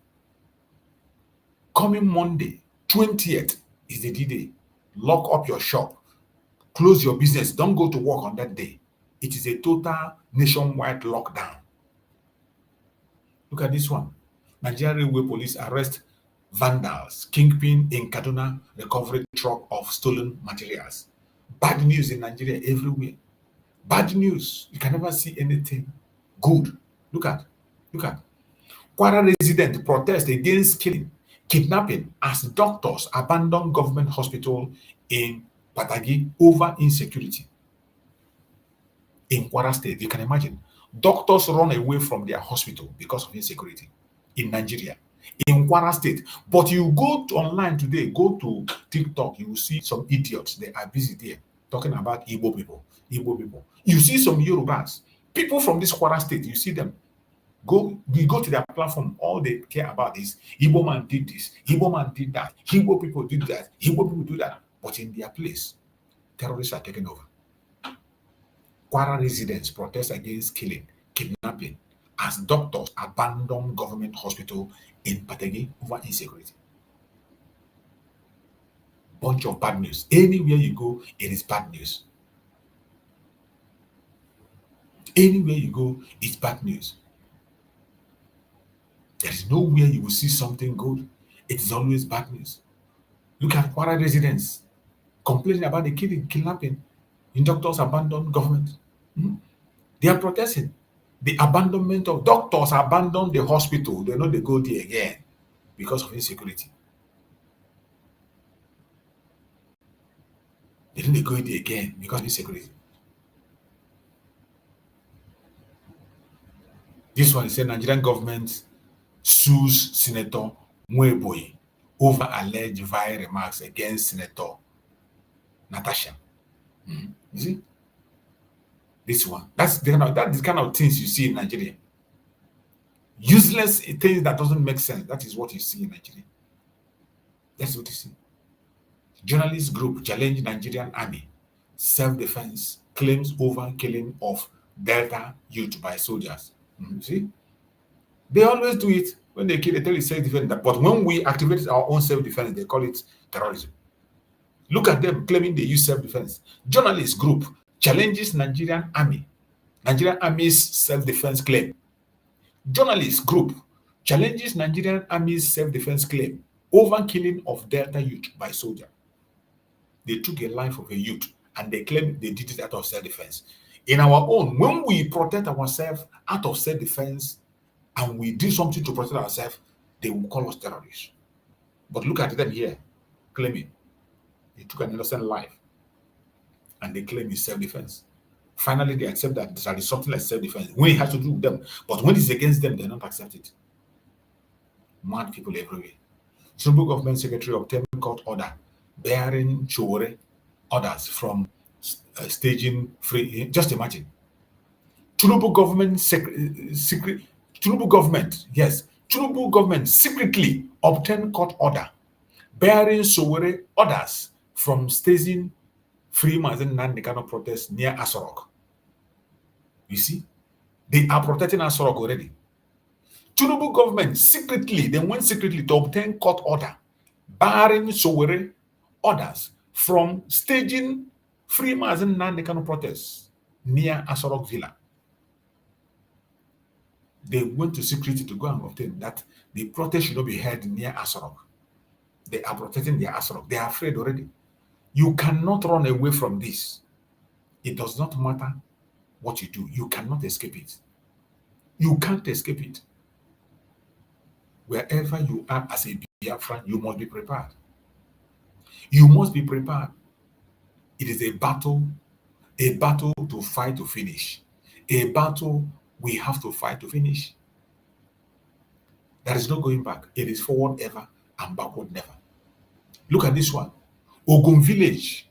Coming Monday, 20th is the D-Day. Lock up your shop. Close your business. Don't go to work on that day. It is a total nationwide lockdown. Look at this one. Nigerian Railway Police arrest vandals, kingpin in Kaduna, recovery truck of stolen materials. Bad news in Nigeria everywhere. Bad news. You can never see anything good. Look at. Kwara resident protest against kidnapping as doctors abandon government hospital in Patagi over insecurity. In Kwara State, you can imagine. Doctors run away from their hospital because of insecurity in Nigeria. In Kwara State. But you go online today, go to TikTok, you will see some idiots. They are busy there talking about Igbo people. You see some Yorubas. People from this Kwara State, you see them. We go to their platform, all they care about is Igbo man did this, Igbo man did that, Igbo people did that, Igbo people do that. But in their place, terrorists are taking over. Kwara residents protest against killing, kidnapping, as doctors abandon government hospital in Pategi over insecurity. Bunch of bad news. Anywhere you go, it is bad news. Anywhere you go, it's bad news. There is nowhere you will see something good. It is always bad news. Look at Kwara residents complaining about the killing, kidnapping, doctors abandon government. They are protesting. The abandonment of doctors abandon the hospital. They know they go there again because of insecurity. They know they go there again because of insecurity. This one is saying Nigerian government sues Senator Mweboyi over alleged vile remarks against Senator Natasha. You see? This one. That's the kind of things you see in Nigeria. Useless things that doesn't make sense. That is what you see in Nigeria. That's what you see. Journalist group challenge Nigerian army. Self-defense claims over killing of Delta youth by soldiers. See? They always do it. When they kill, they tell you self-defense. But when we activate our own self-defense, they call it terrorism. Look at them claiming they use self-defense. Journalist group challenges Nigerian army. Nigerian army's self-defense claim. Journalist group challenges Nigerian army's self-defense claim over killing of Delta youth by soldier. They took a life of a youth and they claim they did it out of self-defense. In our own, when we protect ourselves out of self-defense and we do something to protect ourselves, they will call us terrorists. But look at them here, claiming they took an innocent life and they claim it's self-defense. Finally, they accept that there is something like self-defense when it has to do with them. But when it's against them, they don't accept it. Mad people everywhere. Tinubu government secretary obtained court order bearing Chowore orders from staging free. Just imagine. Tinubu government secretly obtained court order bearing Chowore orders from staging free Mazi Nnamdi Kanu protest near Asorok. You see, they are protecting Asorok already. Tinubu government went secretly to obtain court order barring Chowore orders from staging free Mazi Nnamdi Kanu protests near Asorok Villa. They went to security to go and obtain that the protest should not be held near Asorok. They are protecting their Asorok. They are afraid already. You cannot run away from this. It does not matter what you do. You cannot escape it. You can't escape it. Wherever you are as a Biafran, you must be prepared. You must be prepared. It is a battle to fight to finish. A battle we have to fight to finish. There is no going back. It is forward ever and backward never. Look at this one. Ogun village,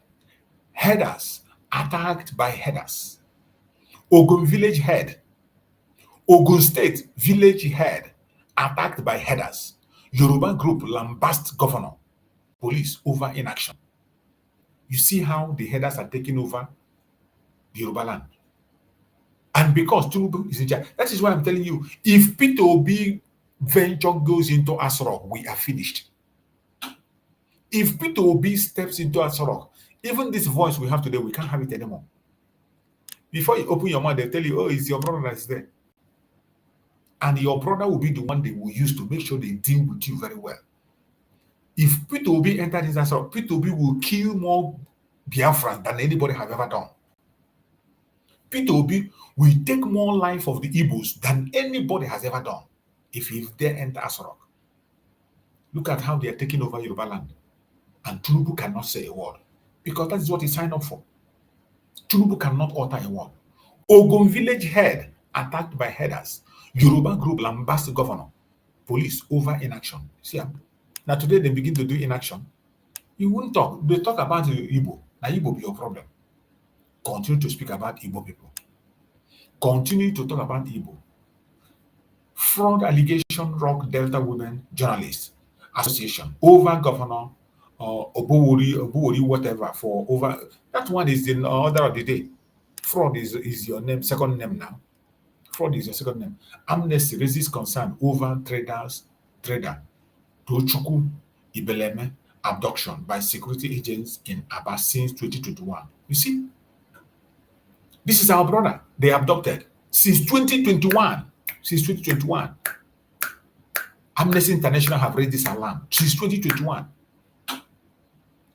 headers attacked by headers. Ogun village head, Ogun state village head attacked by headers. Yoruba group lambast governor, police over inaction. You see how the headers are taking over the Yoruba land. And because Tinubu is in charge, that is why I'm telling you, if P2B venture goes into Asorok, we are finished. If P2B steps into Asorok, even this voice we have today, we can't have it anymore. Before you open your mouth, they tell you, oh, it's your brother that's there. And your brother will be the one they will use to make sure they deal with you very well. If P2B enters into Asorok, P2B will kill more Biafrans than anybody have ever done. P2B will take more life of the Igbos than anybody has ever done if they enter Asorok. Look at how they are taking over Yoruba land. And Tinubu cannot say a word because that is what he signed up for. Tinubu cannot utter a word. Ogun village head attacked by headers. Yoruba group lambast governor. Police over inaction. See, now today they begin to do inaction. You won't talk. They talk about Igbo. Now Igbo be your problem. Continue to speak about Igbo people. Continue to talk about Igbo. fraud allegation rock Delta Women Journalists Association over Governor Obuwori, whatever, for over. That one is the order of the day. Fraud is your name, second name now. Fraud is your second name. Amnesty raises concern over trader Tochukwu Ibeleme abduction by security agents in Aba since 2021. You see, this is our brother. They abducted since 2021. Since 2021. Amnesty International have raised this alarm since 2021.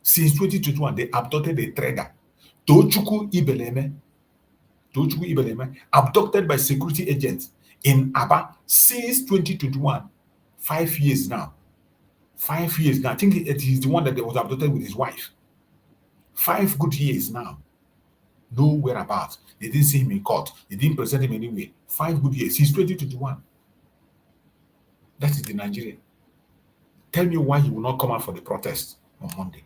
Since 2021, they abducted a trader, Tochukwu Ibeleme, abducted by security agents in Aba since 2021. 5 years now. 5 years now. I think it is the one that was abducted with his wife. 5 good years now. No whereabouts. They didn't see him in court. They didn't present him anyway. 5 good years. Since 2021. That is the Nigerian. Tell me why you will not come out for the protest on Monday.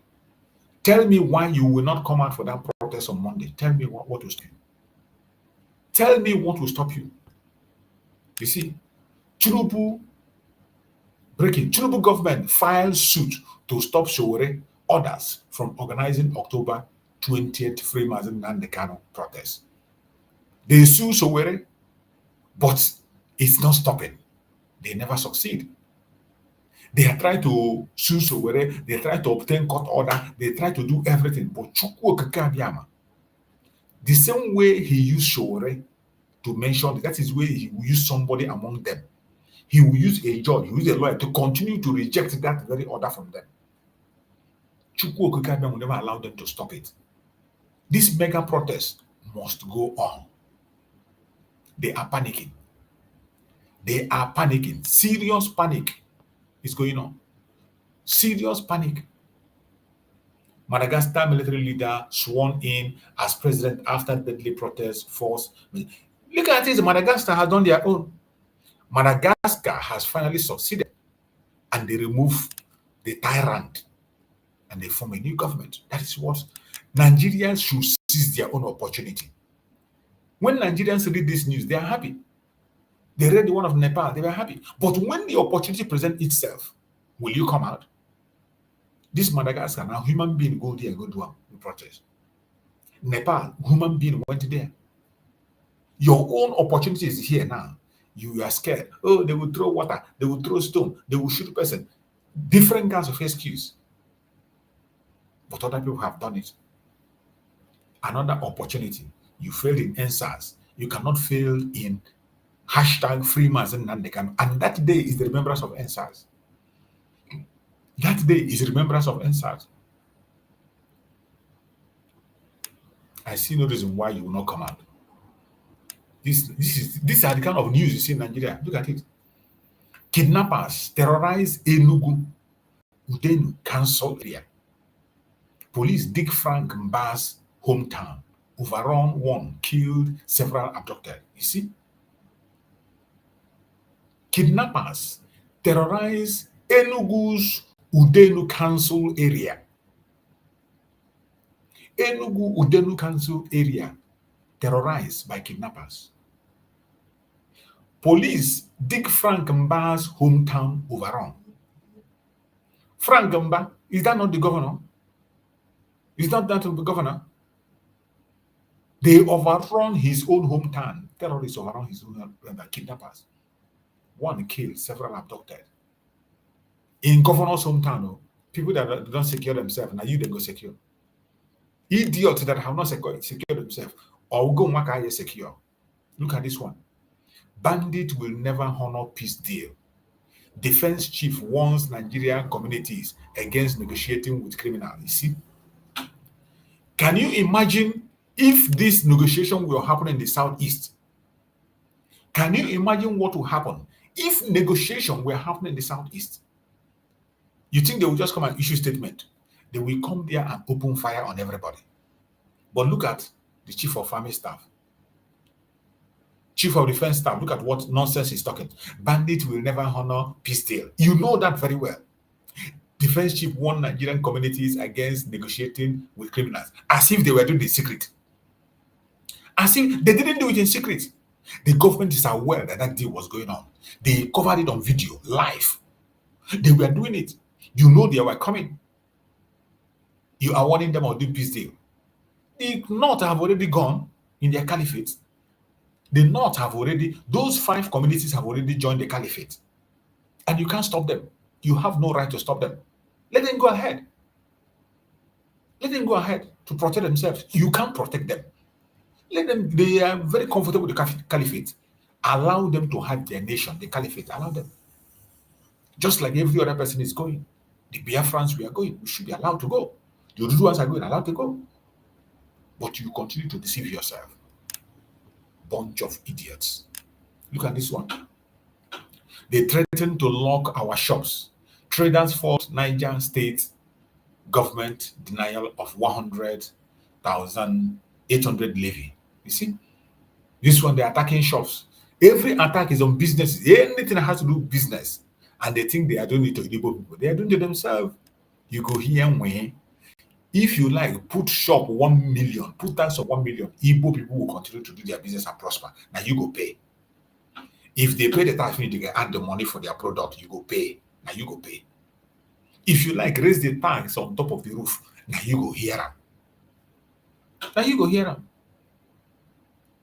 Tell me why you will not come out for that protest on Monday. Tell me what will stop you. Tell me what will stop you. You see, Tinubu government filed suit to stop Sowore others from organizing October 20th Free Mazi Nnamdi Kanu protest. They sue Sowore, but it's not stopping. They never succeed. They are trying to sue Sowore, they try to obtain court order, they try to do everything. But Chukwu Okike Abiyama, the same way he used Sowore to mention, that is where he will use somebody among them. He will use a judge, he will use a lawyer to continue to reject that very order from them. Chukwu Okike Abiyama will never allow them to stop it. This mega protest must go on. They are panicking. They are panicking. Serious panic is going on. Serious panic. Madagascar military leader sworn in as president after deadly protest force. Look at this. Madagascar has done their own. Madagascar has finally succeeded, and they remove the tyrant and they form a new government. That is what Nigerians should seize their own opportunity. When Nigerians read this news, they are happy. They read the one of Nepal, they were happy. But when the opportunity presents itself, will you come out? This Madagascar, now human being go there, go do a protest. Nepal, human being went there. Your own opportunity is here now. You are scared. Oh, they will throw water, they will throw stone, they will shoot a person. Different kinds of excuse. But other people have done it. Another opportunity. You failed in NSAS. You cannot fail in hashtag Free Mazi Nnamdi Kanu. And that day is the remembrance of NSAS. That day is remembrance of NSAS. I see no reason why you will not come out. These are the kind of news you see in Nigeria. Look at it. Kidnappers terrorize Enugu Udenu Council area. Police dig Frank Mba's hometown. Overrun one, killed several abducted. You see? Kidnappers terrorize Enugu's Udenu Council area. Enugu Udenu Council area terrorized by kidnappers. Police dig Frank Mba's hometown overrun. Frank Mba, is that not the governor? Is not that the governor? They overrun his own hometown. Terrorists overrun his own kidnappers. One killed, several abducted. In governor's hometown, people that don't secure themselves, now you they go secure. Idiots that have not secured themselves, or go make secure. Look at this one. Bandit will never honor peace deal. Defense chief warns Nigerian communities against negotiating with criminals. You see? Can you imagine if this negotiation will happen in the southeast? Can you imagine what will happen if negotiation were happening in the southeast? You think they will just come and issue statement? They will come there and open fire on everybody. But look at the chief of army staff. Chief of defense staff, look at what nonsense he's talking. Bandit will never honor peace deal. You know that very well. Defense chief warned Nigerian communities against negotiating with criminals, as if they were doing it in secret. As if they didn't do it in secret. The government is aware that that deal was going on. They covered it on video, live. They were doing it. You know they were coming. You are warning them or doing peace deal. The North have already gone in their caliphate. The North have already, those 5 communities have already joined the caliphate. And you can't stop them. You have no right to stop them. Let them go ahead. Let them go ahead to protect themselves. You can't protect them. Let them, they are very comfortable with the caliphate. Allow them to have their nation, the caliphate. Allow them. Just like every other person is going. The Biafrans, we are going. We should be allowed to go. The Oduduwas are going, allowed to go. But you continue to deceive yourself. Bunch of idiots. Look at this one. They threaten to lock our shops. Traders fought Niger State government denial of 100,800 levy. You see? This one, they're attacking shops. Every attack is on businesses. Anything that has to do with business. And they think they are doing it to Igbo people. They are doing it to themselves. You go here and where. If you like, put shop 1 million, put tax of 1 million, Igbo people will continue to do their business and prosper. Now you go pay. If they pay the tax, they can add the money for their product, you go pay. Now you go pay. If you like, raise the tax on top of the roof, now you go hear them. Now you go hear them.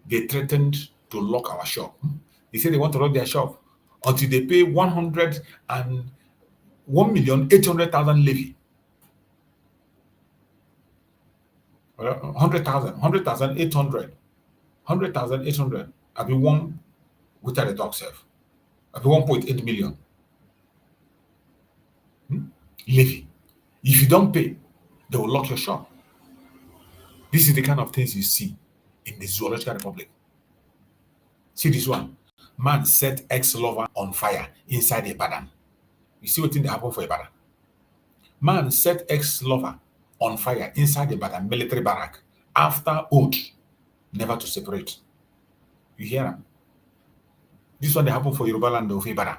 They threatened to lock our shop. They said they want to lock their shop until they pay 1,800,000 levy. 100,800. I'll be one without a dog self. I'll be 1.8 million. Levy. If you don't pay, they will lock your shop. This is the kind of things you see in the Zoological Republic. See this one. Man set ex-lover on fire inside a Ibadan. You see what thing that happened for Ibadan? Man set ex-lover on fire inside the Ibadan military barrack after oath never to separate. You hear him? This one that happened for Yoruba land of Ibadan.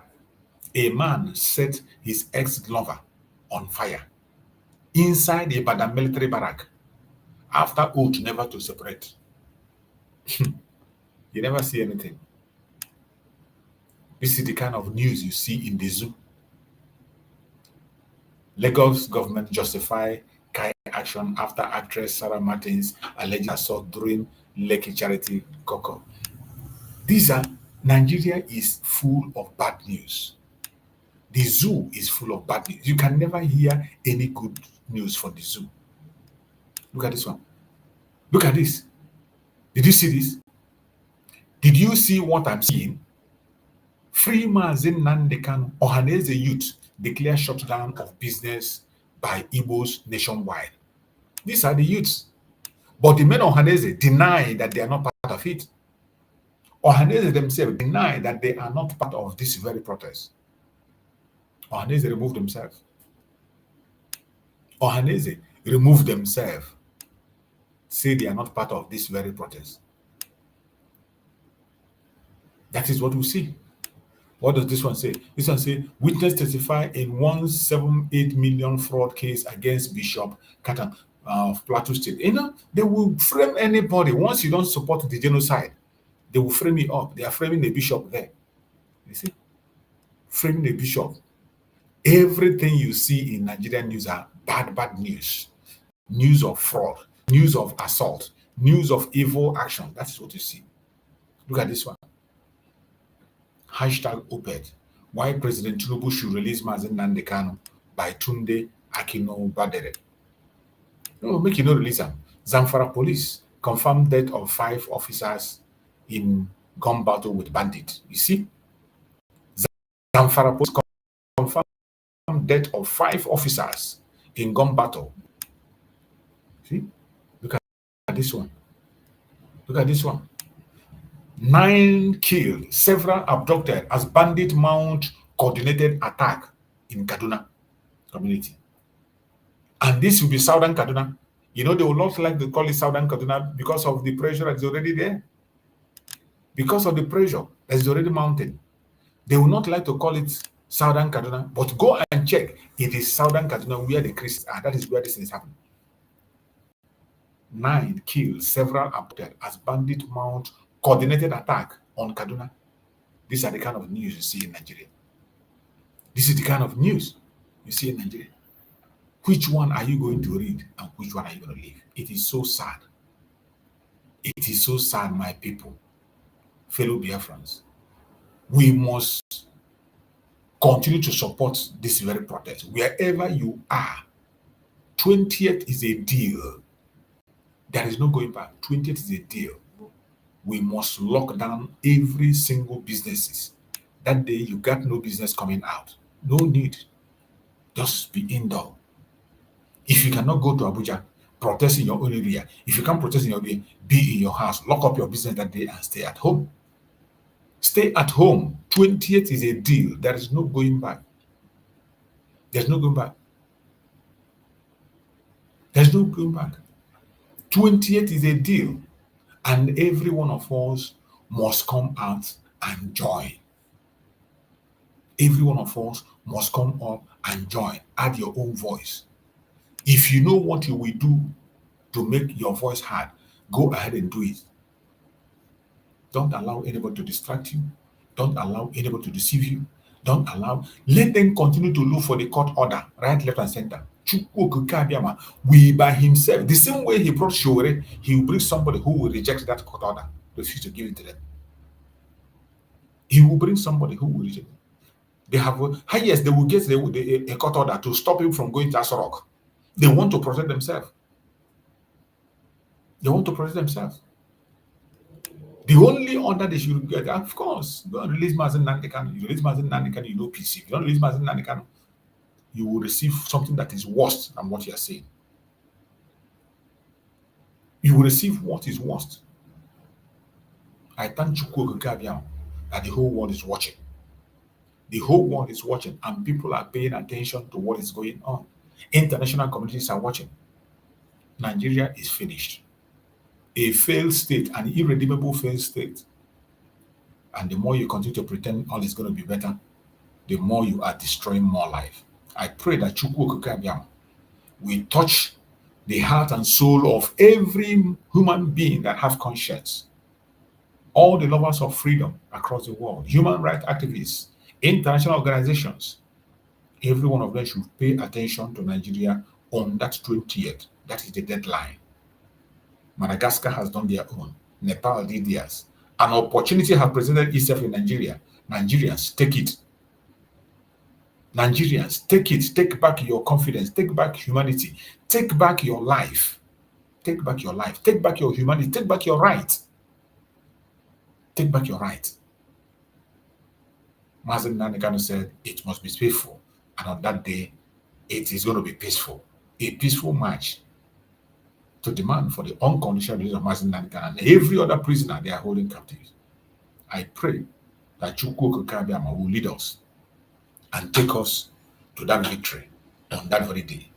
A man set his ex-lover on fire inside the Ibadan military barrack after oath never to separate. You never see anything. This is the kind of news you see in the zoo. Lagos government justify Kai action after actress Sarah Martins alleged assault during Lekki charity Koko. Nigeria is full of bad news. The zoo is full of bad news. You can never hear any good news from the zoo. Look at this one. Look at this. Did you see this? Did you see what I'm seeing? Free Mazi Nnamdi Kanu, Ohaneze youth declare shutdown of business by Igbos nationwide. These are the youths. But the men of Ohaneze deny that they are not part of it. Ohaneze themselves deny that they are not part of this very protest. Ohaneze removed themselves. Ohaneze removed themselves. Say they are not part of this very protest. That is what we see. What does this one say? This one say, witness testify in 178 million fraud case against Bishop Katan of Plateau State. You know, they will frame anybody. Once you don't support the genocide, they will frame it up. They are framing the bishop there. You see? Framing the bishop. Everything you see in Nigerian news are bad news. News of fraud, news of assault, news of evil action. That is what you see. Look at this one. Hashtag OPED. Why President Tinubu should release Mazi Nnamdi Kanu by Tunde Akino Badere. No, make you no release them. Zamfara police confirmed death of 5 officers in gun battle with bandits. You see? Zamfara police confirmed death of 5 officers in gun battle. See? Look at this one. Look at this one. 9 killed, several abducted as bandit mount coordinated attack in Kaduna community. And this will be Southern Kaduna. You know, they will not like to call it Southern Kaduna because of the pressure that is already there. Because of the pressure that is already mounted. They will not like to call it Southern Kaduna, but go and check. It is Southern Kaduna where the Christians are. That is where this is happening. 9 killed, several abducted as bandit mount coordinated attack on Kaduna. These are the kind of news you see in Nigeria. This is the kind of news you see in Nigeria. Which one are you going to read and which one are you going to leave? It is so sad. It is so sad, my people, fellow Biafrans. We must continue to support this very protest. Wherever you are, 20th is a deal. There is no going back. 20th is a deal. We must lock down every single businesses. That day you got no business coming out. No need. Just be indoor. If you cannot go to Abuja, protest in your own area. If you can't protest in your area, be in your house. Lock up your business that day and stay at home. Stay at home. 20th is a deal. There is no going back. There's no going back. There's no going back. 20th is a deal. And every one of us must come out and join. Every one of us must come up and join. Add your own voice. If you know what you will do to make your voice heard, go ahead and do it. Don't allow anybody to distract you. Don't allow anybody to deceive you. Don't allow. Let them continue to look for the court order, right, left, and center. We by himself, the same way he brought Shore, he will bring somebody who will reject that court order, refuse to give it to them. He will bring somebody who will reject it. They have, yes, they will get a court order to stop him from going to Asorok. They want to protect themselves. They want to protect themselves. The only order they should get, of course, go and release Mazi Nnamdi Kanu. You release Mazi Nnamdi Kanu, you know peace. If you don't release Mazi Nnamdi Kanu, you will receive something that is worse than what you are saying. You will receive what is worse. I thank Chukwu Okike that the whole world is watching. The whole world is watching, and people are paying attention to what is going on. International communities are watching. Nigeria is finished. A failed state, an irredeemable failed state. And the more you continue to pretend all is going to be better, the more you are destroying more life. I pray that Chukwu Okike will touch the heart and soul of every human being that have conscience. All the lovers of freedom across the world, human rights activists, international organizations, every one of them should pay attention to Nigeria on that 20th. That is the deadline. Madagascar has done their own. Nepal did theirs. An opportunity has presented itself in Nigeria. Nigerians, take it. Nigerians, take it. Take back your confidence. Take back humanity. Take back your life. Take back your life. Take back your humanity. Take back your right. Take back your right. Mazi Nnamdi Kanu said it must be peaceful. And on that day, it is going to be peaceful. A peaceful march to demand for the unconditional release of Mazi Nnamdi Kanu and every other prisoner they are holding captive. I pray that Chukwu Okike will lead us and take us to that victory on that very day.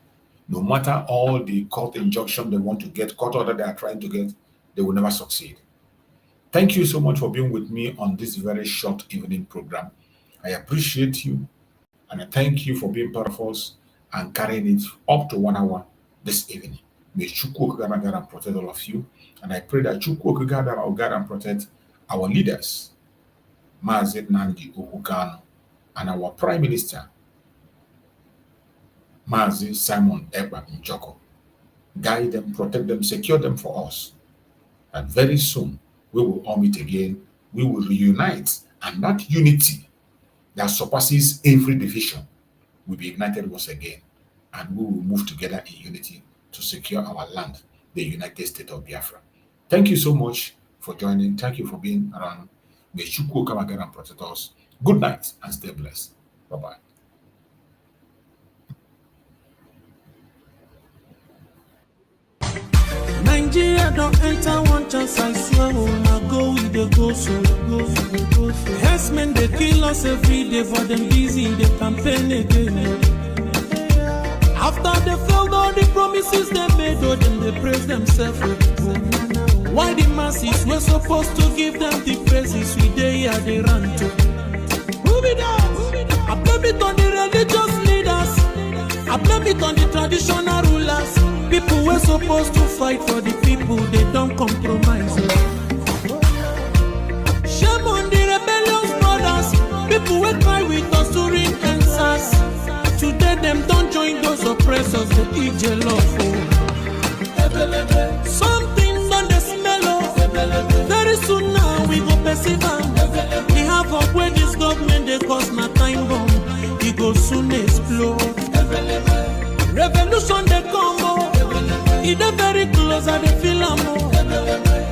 No matter all the court injunction they want to get, court order they are trying to get, they will never succeed. Thank you so much for being with me on this very short evening program. I appreciate you, and I thank you for being part of us and carrying it up to 1 hour this evening. May Chukwu Okike guide and protect all of you, and I pray that Chukwu Okike will guide and protect our leaders, Mazi Nnamdi Kanu, and our Prime Minister, Mazi Simon Ekpa Njoko. Guide them, protect them, secure them for us. And very soon, we will all meet again. We will reunite, and that unity that surpasses every division will be ignited once again, and we will move together in unity to secure our land, the United States of Biafra. Thank you so much for joining. Thank you for being around. May Chukwu come again and protect us. Good night and stay blessed. Bye-bye. Nigeria don't enter one chance, I swear. Now go with the go so go. Yes, men, they kill us every day, for them busy, they campaign again. After they failed all the promises they made, oh, then they praise themselves. Why the masses were supposed to give them the praises we they are they run to? Move it down. I blame it on the religious leaders. I blame it on the traditional rulers. People were supposed to fight for the people, they don't compromise. Shame on the rebellious brothers. People will cry with us during answers. Today them don't join those oppressors, they eat love. Something done the smell of. Very soon now we go perceive them. We have up where this government they cause my time bomb. It go soon explode. Revolution they come more. It is very close and they feel more.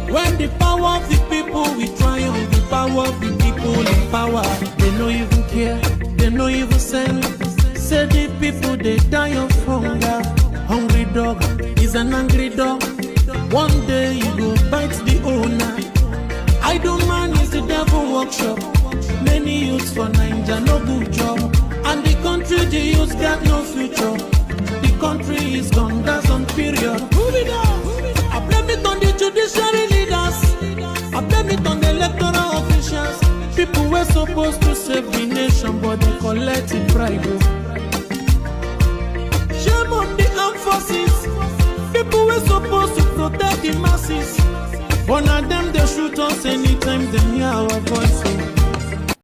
When the power of the people we triumph, the power of the people in power. They no even care, they no even send. Say the people they die of hunger. Hungry dog is an angry dog. One day you go bite the owner. Idle man is the devil workshop. Many youths for Nigeria no good job. And the country the youths got no future. The country is gone, that's on period. Move it on. I blame it on the judiciary leaders. I blame it on the electoral officials. People were supposed to save the nation, but they collected bribe. Shame on the armed forces. People were supposed to protect the masses. One of them they shoot us anytime they hear our voice.